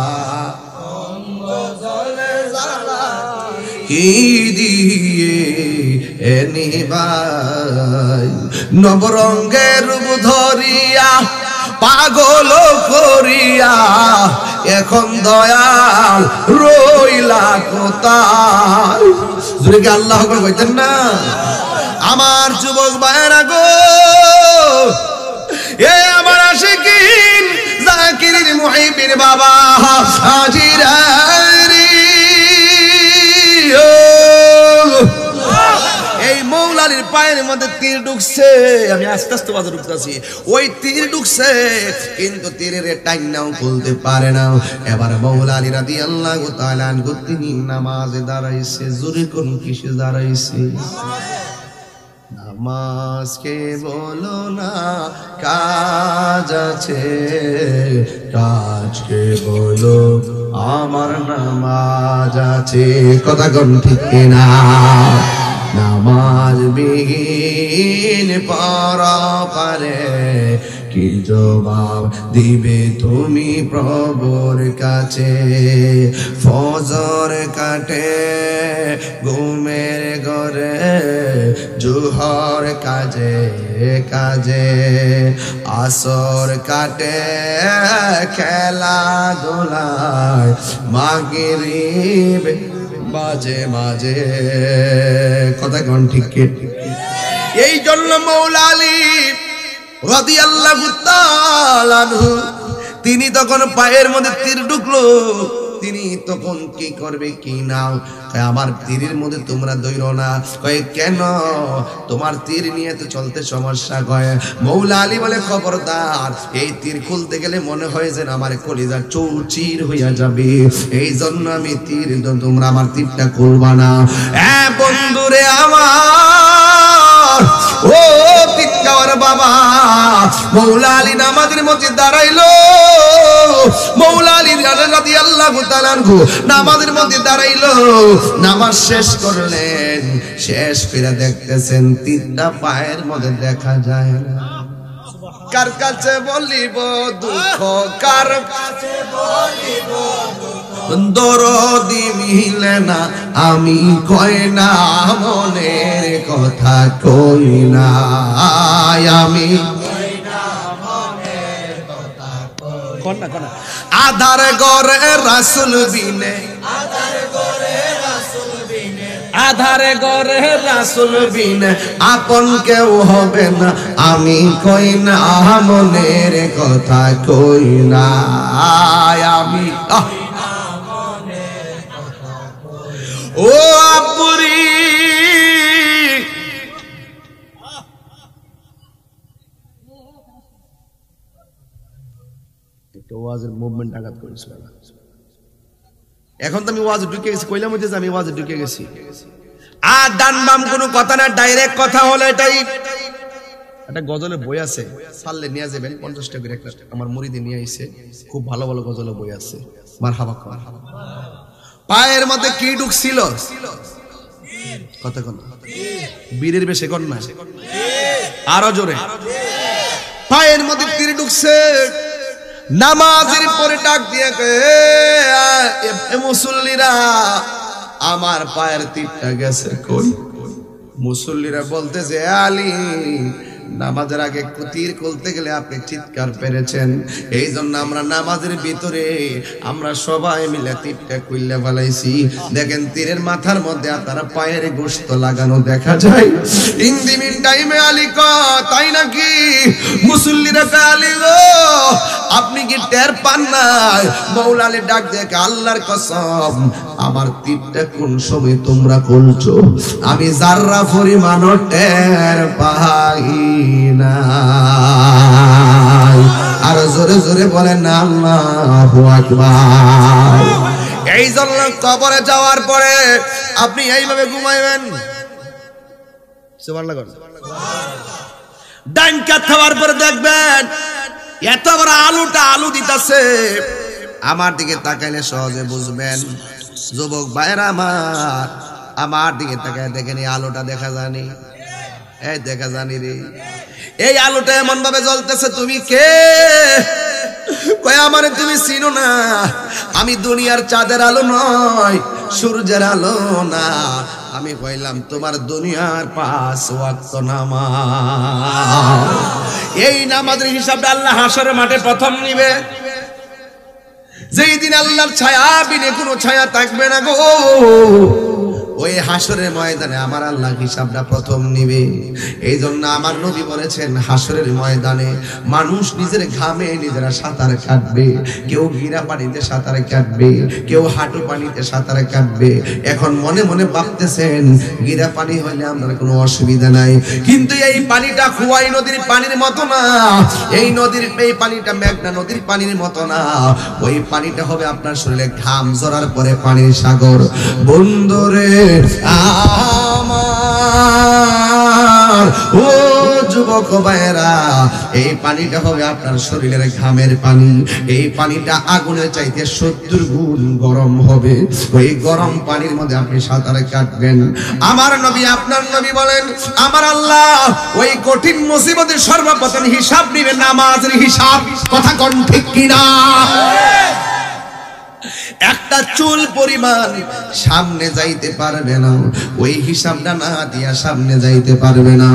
A: কি দিয়ে এনিবাই। নবরঙ্গের রূপ ধরিয়া পাগল করিয়া এখন দয়াল রইলা কোথায়? জোরে কি আল্লাহু আকবার কইতেন না? আমার যুবক ভাইরা গো, এ আমার আশিকিন জাকিরিন মুহিবিন বাবা হাজিরা, এই মৌলা আলীর পায়ের মধ্যে তীর ঢুকছে, আমি আস্তে আস্তে বাজে ঢুকতেছি, ওই তীর ঢুকছে কিন্তু তীরের টাইনাও খুলতে পারে না। এবার মৌলা আলী রাদিয়াল্লাহু তাআলা আনহু তিনি নামাজে দাঁড়াইছে। জোরে কোন কিসে দাঁড়াইছে? নামাজকে বলো না কাজ আছে, কাজকে বলো আমার নামাজ আছে। কথা কোন ঠিক না? নামাজ বিহীন পড়া পারে কি জবাব দিবে তুমি প্রভুর কাছে? ফজর কাটে ঘুমের ঘরে, জোহর কাজে কাজে, আসর কাটে খেলা ধুলায়, মাগরিব মাঝে মাঝে। কথা কোন ঠিক? এই জন্য মৌলা আলী রাদিয়াল্লাহু তাআলা আনহু তিনি তখন পায়ের মধ্যে তীর ঢুকলো, তিনি তখন কি করবে কি না? আমার তীরের মধ্যে তোমরা দৌড়ো না। কয়ে কেন? তোমার তীর নিয়ে তো চলতে সমস্যা। কয়ে মৌলা আলী বলে খবরদার, এই তীর খুলতে গেলে মনে হয় যে আমার কলিজা চৌচির হইয়া যাবে, এই জন্য আমি তীর, তোমরা আমার তীরটা খুলবা না। বন্ধুরে আমার, ও তীর বাবা, মৌলা আলী নামাজের মধ্যে দাঁড়াইলো। মৌলা আলী রাদিয়াল্লাহু তাআলা আনহু নামাজের মধ্যে দাঁড়াইলো, নামাজ শেষ করলেন। শেষ করে দেখতেছেন তীরটা পায়ের মধ্যে দেখা যায় না। কার কাছে বলিব দুঃখ, কার কাছে বলিব দুঃখ, দরদি মিলে না আমি কই না, মনের কথা কই না আমি, আধার গরে রাসূল বিনে, আধারে গরে রাসূল বিনে আপন কেউ হবে না, আমি কই না মনের কথা কই না আমি। ও আপুরি ওয়াজের মুভমেন্ট আঘাত করেছিল। এখন তো আমি ওয়াজে ঢুকে গেছি, কইলাম হইতে যে আমি ওয়াজে ঢুকে গেছি। আর ডান বাম কোনো কথা না, ডাইরেক্ট কথা হলো এটাই। একটা গজলের বই আছে, পারলে নিয়ে যাবেন, 50 টাকা করে একটা আমার মুরিদে নিয়ে আইছে, খুব ভালো ভালো গজলের বই আছে। মারহাবা। পায়ের মধ্যে কি ঢুকছিল? কথা কোন বীরের বেশে কোন না, আরো জোরে। পায়ের মধ্যে তীর ঢুকছে। নামাজের পরে ডাক দিয়ে মুসল্লিরা, আমার পায়ের তীরটা গেছে কই? মুসল্লিরা বলতেছে আলী, নামাজের আগে তীর খুলতে গেলে আপনি চিৎকার পেরেছেন, এই জন্য আমরা নামাজের ভিতরে আমরা সবাই মিলে তীরটা খুললে ফেলাইছি। দেখেন তীরের মাথার মধ্যে আপনারা পায়ের গোশত লাগানো দেখা যায়। ইন দি মিন টাইমে আলী তাই নাকি? মুসল্লিরা আলী গো আপনি কি টের পান নাই? মৌলা আলী ডাক দেখে আল্লাহর কসম, আমার তীরটা কোন সময় তোমরা খুলছো আমি যাররা পরিমাণ টের পাই না। আর জোরে জোরে বলেন আল্লাহু আকবার। এই জন্য কবরে যাওয়ার পরে আপনি এইভাবে ঘুমাইবেন, সুবহানাল্লাহ। ডান কাত খাওয়ার পরে দেখবেন এত বড় আলু দিতেছে, আমার দিকে তাকাইলে সহজে বুঝবেন। যুবক ভাইরা আমার দিকে তাকায় দেখেন, এই আলুটা দেখা জানি, এই দেখা জানি রে, এই আলুটা এমন ভাবে জ্বলতেছে। তুমি কে? কয় আমারে তুমি চিনো না, আমি দুনিয়ার চাঁদের আলো নয়, সূর্যের আলো না, আমি কইলাম তোমার দুনিয়ার 5 ওয়াক্ত নামাজ। এই নামাজের হিসাবটা আল্লাহ হাসরের মাঠে প্রথম নিবে। যেই দিন আল্লাহর ছায়া বিনে কোনো ছায়া থাকবে না গো, ওই হাসরের ময়দানে আমার আল্লাহ হিসাবটা প্রথম নিবে। এই জন্য আমার নবী বলেছেন হাসরের ময়দানে মানুষ নিজের ঘামে নিজেরা সাঁতার কাটবে, কেউ গিরা পানিতে সাঁতার কাটবে, কেউ হাঁটু পানিতে সাঁতার কাটবে। এখন মনে মনে ভাবতেছেন গিরা পানি হইলে আপনার কোনো অসুবিধা নাই, কিন্তু এই পানিটা খুয়াই নদীর পানির মতো না, এই পানিটা মেঘনা নদীর পানির মতো না। ওই পানিটা হবে আপনার শরীরে ঘাম ঝরার পরে পানির সাগর। বন্ধুরে আমার, ও যুবক ভাইরা, এই পানিটা হবে আপনার শরীরের ঘামের পানি। এই পানিটা আগুনের চাইতে 70 গুণ গরম হবে। ওই গরম পানির মধ্যে আপনি সাঁতার কাটবেন। আমার নবী, আপনার নবী বলেন আমার আল্লাহ ওই কঠিন মুসিবতের সর্বপ্রথম হিসাব নিবে নামাজের হিসাব। কথা কোন ঠিক কিনা? একটা চুল পরিমাণ সামনে যাইতে পারবে না, ওই হিসাবটা না দিয়া সামনে যাইতে পারবে না।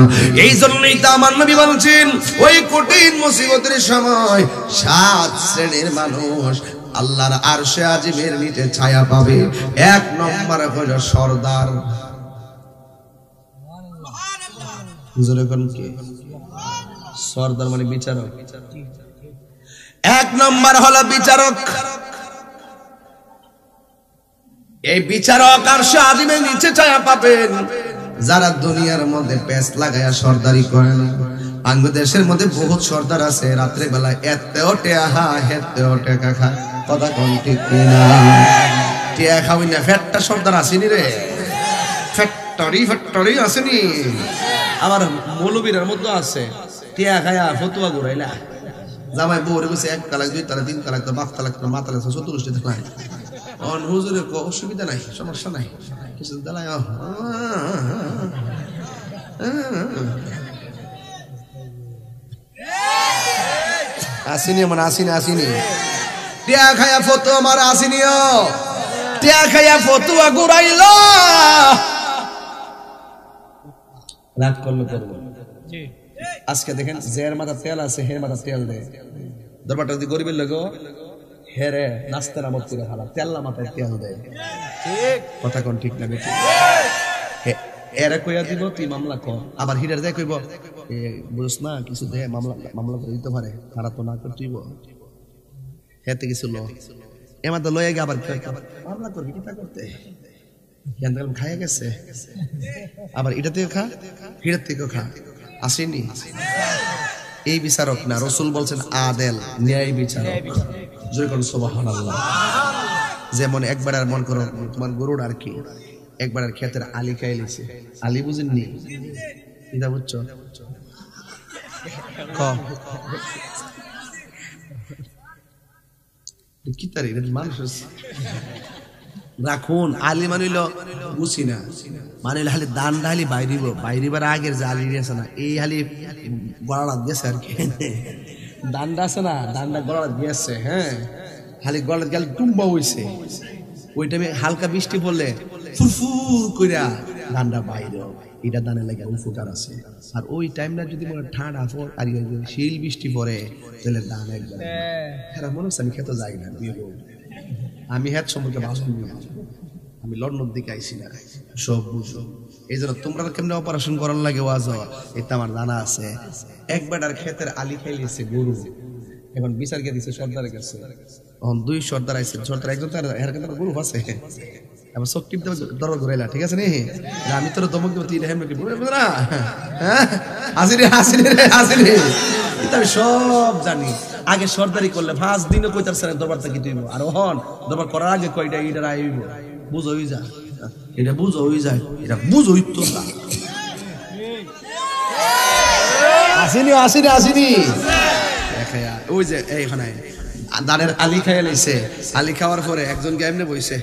A: এই জন্যই তো আমার নবী বলছেন ওই কঠিন মুসিবতের সময় 7 শ্রেণীর মানুষ আল্লাহর আরশে আজিমের নিচে ছায়া পাবে। 1 নম্বর হলো সরদার। সরদার মানে বিচারক। 1 নম্বর হলো বিচারক। এই বিচারক আরশে আজিমের নিচে ছায়া পাবেন যারা দুনিয়ার মধ্যে পেস লাগায়া সরদারি করে না। বাংলাদেশের মধ্যে বহুত সরদার আছে, রাত্রে বেলা এতেও টেহা হেতেও টেকা খা। কথা কোন ঠিক কিনা? টেহা খাওয়াই না ফ্যাটটা সরদার আসেনি রে, ফ্যাক্টরি আসেনি। আবার মৌলবীরের মধ্যে আছে টেহা খায়া ফতুয়া ঘুরাইলা জামাই বউরে বসে 1 তালাক 2 তালাক 3 তালাক তো 5 তালাক 5 তালাক 34 তালাক অন হুজুরে অসুবিধা নাই, সমস্যা নাই, কিছু দালাই আসিনি মানে আসিনি টিয়া খায়া ফতুয়া আমার আসিনিও, টিয়া খায়া ফতুয়া ঘুরাইল। রাগ করলে করবো। আজকে দেখেন যের মাথা তেল আছে হের মাথা তেল দেয়। দরবারটা যদি গরিবের লোক হেরে নাস্তার আমত করে খালা তেল্লা মাথায় তেল দেয়। কথা কোন ঠিক না? এরা কইয়া দিব তুই মামলা কর, আবার হিরার দেয় কইব বুঝছ না কিছু দে মামলা করে দিতে পারে, তারা তো না করতেইব হেতে কিছু ল এমার তো লয়ে গে আবার মামলা করবি কিতা করতে খাইয়া গেছে, আবার এটা থেকে খা হিরার থেকে খা। আসেনি এই বিচারক না, রসুল বলছেন আদেল ন্যায় বিচারক। যখন সুবহানাল্লাহ। যেমন একবার আর মন করো তোমার গরুর আর কি একবার আর ক্ষেতের আলি খাই লিছে, আলি বুঝেননি এটা বুঝছো কি তার মানুষ রাখুন। আলি মানিল বুঝি না, মানিল হালি দান হালি বাইরিবার আগের যে আলি আছে না এই হালি গড়া দিয়েছে আর কি, দান্ডা আছে না দান্ডা গড়া দিয়েছে। হ্যাঁ খালি গলা গেল টুম্বা হইছে, ওই টাইমে হালকা বৃষ্টি পড়লে ফুরফুর কইরা ধানটা বাইরে এটা দানে লাগে উপকার আছে। আর ওই টাইমটা যদি মনে ঠান্ডা আর শিল বৃষ্টি পড়ে তাহলে ধান একবার হ্যাঁ মনে হচ্ছে আমি খেতে যাই না। আমি হ্যাঁ সম্পর্কে বাঁচবো না, আমি লন্ডন দিকে আইসি না, সব বুঝো। এই জন্য তোমরা কেমনে অপারেশন করার লাগে ওয়াজ এটা আমার জানা আছে। একবার আর ক্ষেতের আলি খাইলিছে গরু, এখন বিচার কে দিছে সর্দারের কাছে। এখন 2 সর্দার আইছে, সর্দার একজন তার এর কিন্তু গরু আছে, এবার সব টিপ দেব দরবার ঘুরাইলা ঠিক আছে নি, আমি তোর দমক দেব তিন হেমে কি বুঝ না। হ্যাঁ হাসিরে এটা আমি সব জানি। আগে সর্দারি করলে 5 দিনও কইতার স্যার দরবার থেকে তুইব, আর হন দরবার করার আগে কয়টা ইডার আইব বুঝ হই যায়, এটা বুঝ হই যায়, এটা বুঝ হইতো না। আসিনি ওই যে এইখানে দানের আলি খাইয়া লাইছে, আলি খাওয়ার পরে একজন এমনি বইছে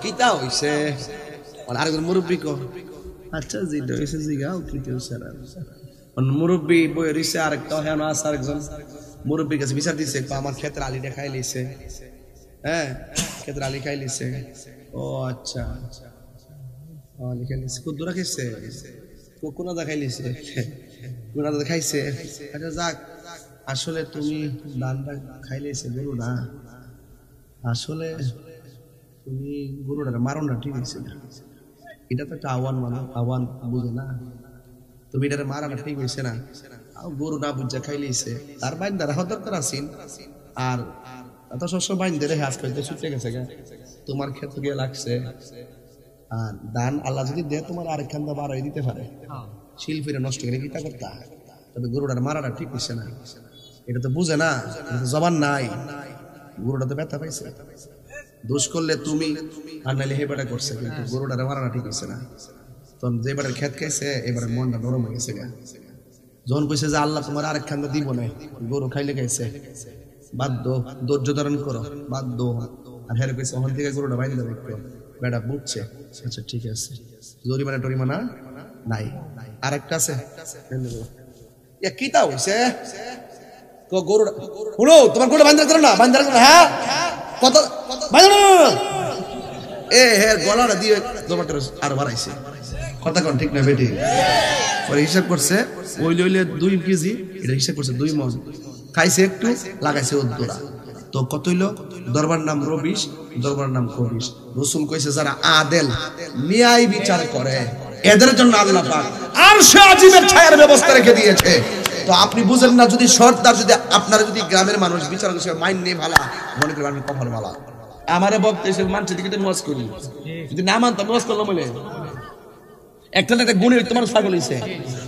A: কিতা হইছে, আরেকজন মুরব্বী কো আচ্ছা যেটা হয়েছে জিগাও কিতে হইছে। মুরব্বী বই রইছে, আরেকটা হেন আছে আরেকজন মুরব্বীর কাছে বিচার দিছে আমার ক্ষেতের আলিটা খাই লাইছে। হ্যাঁ ক্ষেতের আলি খাই লাইছে। ও আচ্ছা আলি খাই লাইছে, কুদ্দুরা খাইছে কোনা দা খাইলিছে, কোনা দা খাইছে। আচ্ছা যাক, আসলে তুমি দানটা খাইলেছে গরু না, আসলে তুমি গরুটারে মারো না, ঠিক আছে? এটা তো একটা আহ্বান, মানে আহ্বান বুঝে না, তুমি এটারে মারা না, ঠিক হয়েছে না? গরু না বুঝা খাইলেছে, তার বাইন্দা রাখা দরকার আছেন। আর এত সবসময় বাইন্দে রেখে আজকে হয়তো ছুটে গেছে, তোমার ক্ষেত্রে গিয়ে লাগছে। আর দান আল্লাহ যদি দেয় তোমার আরেকখান দা বাড়াই দিতে পারে, শিল্পীরা নষ্ট করে কিতা করতা। তবে গরুটার মারাটা ঠিক হয়েছে না, এটা তো বুঝে না, জবান নাই, গরুটা তো ব্যথা পাইছে। দোষ করলে তুমি, আর নাইলে হেবাটা করছে, কিন্তু গরুটারে মারাটা ঠিক হয়েছে না। তখন যে এবারের ক্ষেত খাইছে, এবারের মনটা নরম হয়ে গেছে। যখন কইছে যে আল্লাহ তোমার আরেকখান দা দিব না, গরু খাইলে খাইছে, বাধ্য, ধৈর্য ধারণ করো, বাধ্য। আর হেরে কইছে ওখান থেকে গরুটা বাইরে দেখতো, বেটা বুঝছে, আচ্ছা ঠিক আছে, জরিমানা টরিমানা নাই। আরেকটা আছে, কিতা হইছে গরুটা, শুনো তোমার গরুটা বাইরে রাখতো না, বাইরে রাখতো না, হ্যাঁ কত বাইরে এ হে গলাটা দিয়ে জমাটা আর বাড়াইছে, কথা কোন ঠিক না বেটি? পরে হিসাব করছে ওইলে ওইলে 2 কেজি, এটা হিসাব করছে 2 মণ, খাইছে একটু, লাগাইছে ওদ্দোরা। তো কত হইলো? দরবার নাম রবিশ, দরবার নাম কবিশ। রসুল কইছে যারা আদেল, ন্যায় বিচার করে, এদের জন্য আল্লাহ পাক আরশে আজিমের ছায়ার ব্যবস্থা রেখে দিয়েছে। তো আপনি বুঝেন না, যদি সর্দার, যদি আপনারা যদি গ্রামের মানুষ বিচার করছে মাইন নেই ভালা, মনে করেন আমি কপাল ভালা, আমারে বক্ত এসে মানুষের দিকে তো মজ করি, যদি না মানতাম মজ করলাম বলে একটা না একটা গুণের তোমার ছাগল হইছে।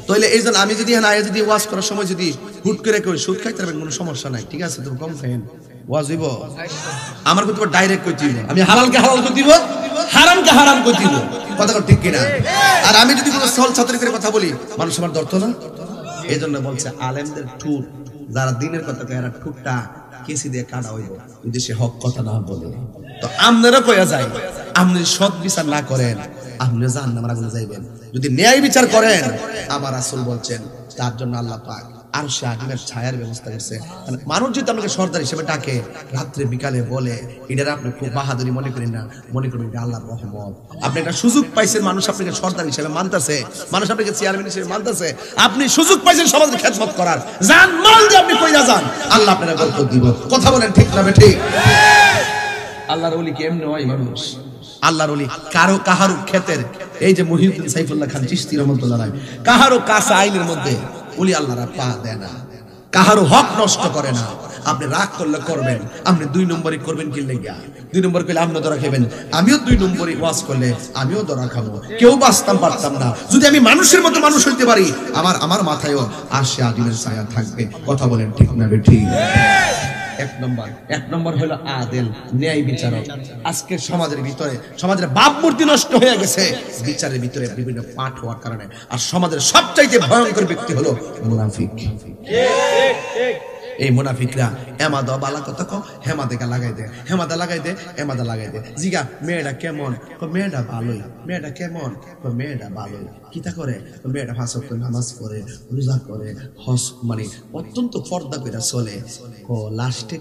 A: তাইলে এই জন্য আমি যদি না যদি ওয়াজ করার সময় যদি হুট করে কই সুদ খাইতে পারবেন, কোনো সমস্যা নাই, ঠিক আছে? তুমি কম খাইন, ওয়াজ হইব আমার কিন্তু ডাইরেক্ট কই দিব, আমি হালালকে হালাল কই দিব, হারামকে হারাম কই দিব, কথা ঠিক কিনা? আর আমি যদি কোনো সল ছাত্র করে কথা বলি, মানুষ আমার ধরতো না। এই জন্য বলছে আলেমদের ঠুট, যারা দিনের কথা কয় এরা ঠুটটা কেসি দিয়ে কাটা হইব যদি সে হক কথা না বলে। তো আপনারা কইয়া যায়, আপনি সৎ বিচার না করেন, আপনি জাহান্নামের আগুনে যাইবেন। যদি ন্যায় বিচার করেন, আমার রাসূল বলছেন তার জন্য আল্লাহ পাক আরশে আজিমের ছায়ার ব্যবস্থা করছে। মানুষ যদি আপনাকে সর্দার হিসেবে ডাকে, রাত্রে বিকালে বলে, এটা আপনি খুব বাহাদুরি মনে করেন না, মনে করেন এটা আল্লাহর রহমত। আপনি একটা সুযোগ পাইছেন, মানুষ আপনাকে সর্দার হিসেবে মানতেছে, মানুষ আপনাকে চেয়ারম্যান হিসেবে মানতেছে, আপনি সুযোগ পাইছেন সমাজের খেদমত করার, জান মাল দিয়ে আপনি কইরা যান, আল্লাহ আপনার বরকত দিব। কথা বলেন ঠিক না ঠিক? আল্লাহর ওলি কি এমনি হয় মানুষ? আল্লাহর ওলি কারো কাহারো ক্ষেতের, এই যে মুহিউদ্দিন সাইফুল্লাহ খান চিশতি রাহমাতুল্লাহ আলাইহি, কাহারো কাঁচা আইলের মধ্যে ওলি আল্লাহরা পা দেয় না, কাহারো হক নষ্ট করে না। আপনি রাগ করলে করবেন, আপনি 2 নম্বরই করবেন কি লাগিয়া? 2 নম্বর করলে আপনি ধরা খাবেন, আমিও 2 নম্বরই ওয়াজ করলে আমিও ধরা খাবো। কেউ বাঁচতাম পারতাম না। যদি আমি মানুষের মতো মানুষ হইতে পারি, আমার মাথায়ও আরশে আজিমের ছায়া থাকবে। কথা বলেন ঠিক না ঠিক? এক নম্বর হলো আদেল, ন্যায় বিচারক। আজকে সমাজের ভিতরে, সমাজের ভাব মূর্তি নষ্ট হয়ে গেছে বিচারের ভিতরে বিভিন্ন পাঠ হওয়ার কারণে। আর সমাজের সবচাইতে ভয়ঙ্কর ব্যক্তি হলো মুনাফিক। এই মুনাফিকরা এমাদা বালা কথা কো, হেমাদেকা লাগাই দে, হেমাদা লাগাই দে, এমাদা লাগাই দে। জিগা মেয়েটা কেমন? মেয়েটা ভালোই। মেয়েটা কেমন? মেয়েটা ভালোই। কিতা করে? মেয়েটা 5 ওয়াক্ত নামাজ পড়ে, রোজা করে, হজ মানে অত্যন্ত পর্দা করে চলে। লাস্টে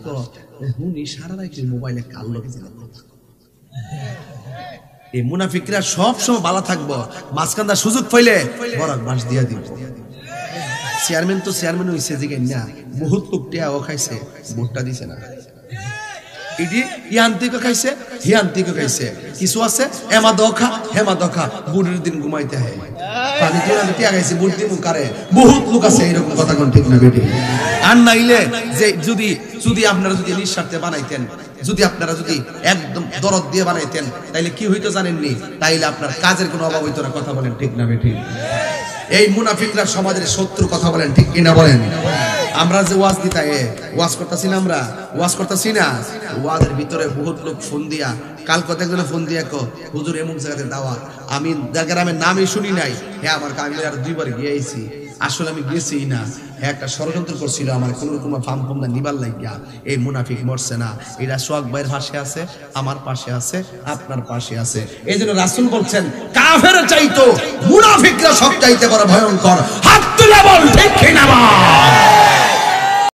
A: হুনি সারা রাত মোবাইলে কাল লোকে কথা। এই মুনাফিকরা সব সময় ভালো থাকবো, মাঝখানটা সুযোগ পাইলে বরাক বাস দিয়া দিব। চেয়ারম্যান তো চেয়ারম্যান হইছে জিগাই না, বহুত লোক টিয়াও খাইছে, ভোটটা দিছে না। এটি ইয়ান্তিকে খাইছে, হিয়ান্তিকে খাইছে। কিছু আছে এমা দখা হেমা দখা, বুড়ির দিন ঘুমাইতে হয়, পানি দিয়ে আমি টিয়া খাইছি, বুড় দিন কারে। বহুত লোক আছে এইরকম, কথা কোন ঠিক না বেটি? আর নাইলে যে যদি আপনারা যদি নিঃস্বার্থে বানাইতেন, যদি আপনারা যদি একদম দরদ দিয়ে বানাইতেন, তাইলে কি হইতো জানেননি? তাইলে আপনার কাজের কোনো অভাব হইতো না। কথা বলেন ঠিক না বেটি? এই মুনাফিকরা সমাজের শত্রু। কথা বলেন ঠিক কিনা বলেন? আমরা যে ওয়াজ দিতা ওয়াজ করতেছি না, আমরা ওয়াজ করতেছি না, ওয়াজের ভিতরে বহুত লোক ফোন দিয়া, কাল কত একজনে ফোন দিয়া হুজুর এমন জায়গাতে দাওয়াত, আমি গ্রামের নামই শুনি নাই, হ্যাঁ আমার আমি আর 2 বার গিয়েছি, আসলে আমি গেছি না, একটা ষড়যন্ত্র করছিল আমার কোন রকম ফার্ম ফোনটা নিবার লাগিয়া। এই মুনাফিক মরছে না, এরা সোহাগ ভাইয়ের পাশে আছে, আমার পাশে আছে, আপনার পাশে আছে। এই জন্য রাসূল বলছেন কাফের চাইতো মুনাফিকরা সব চাইতে বড় ভয়ঙ্কর। হাত তুলে বল ঠিক কিনা?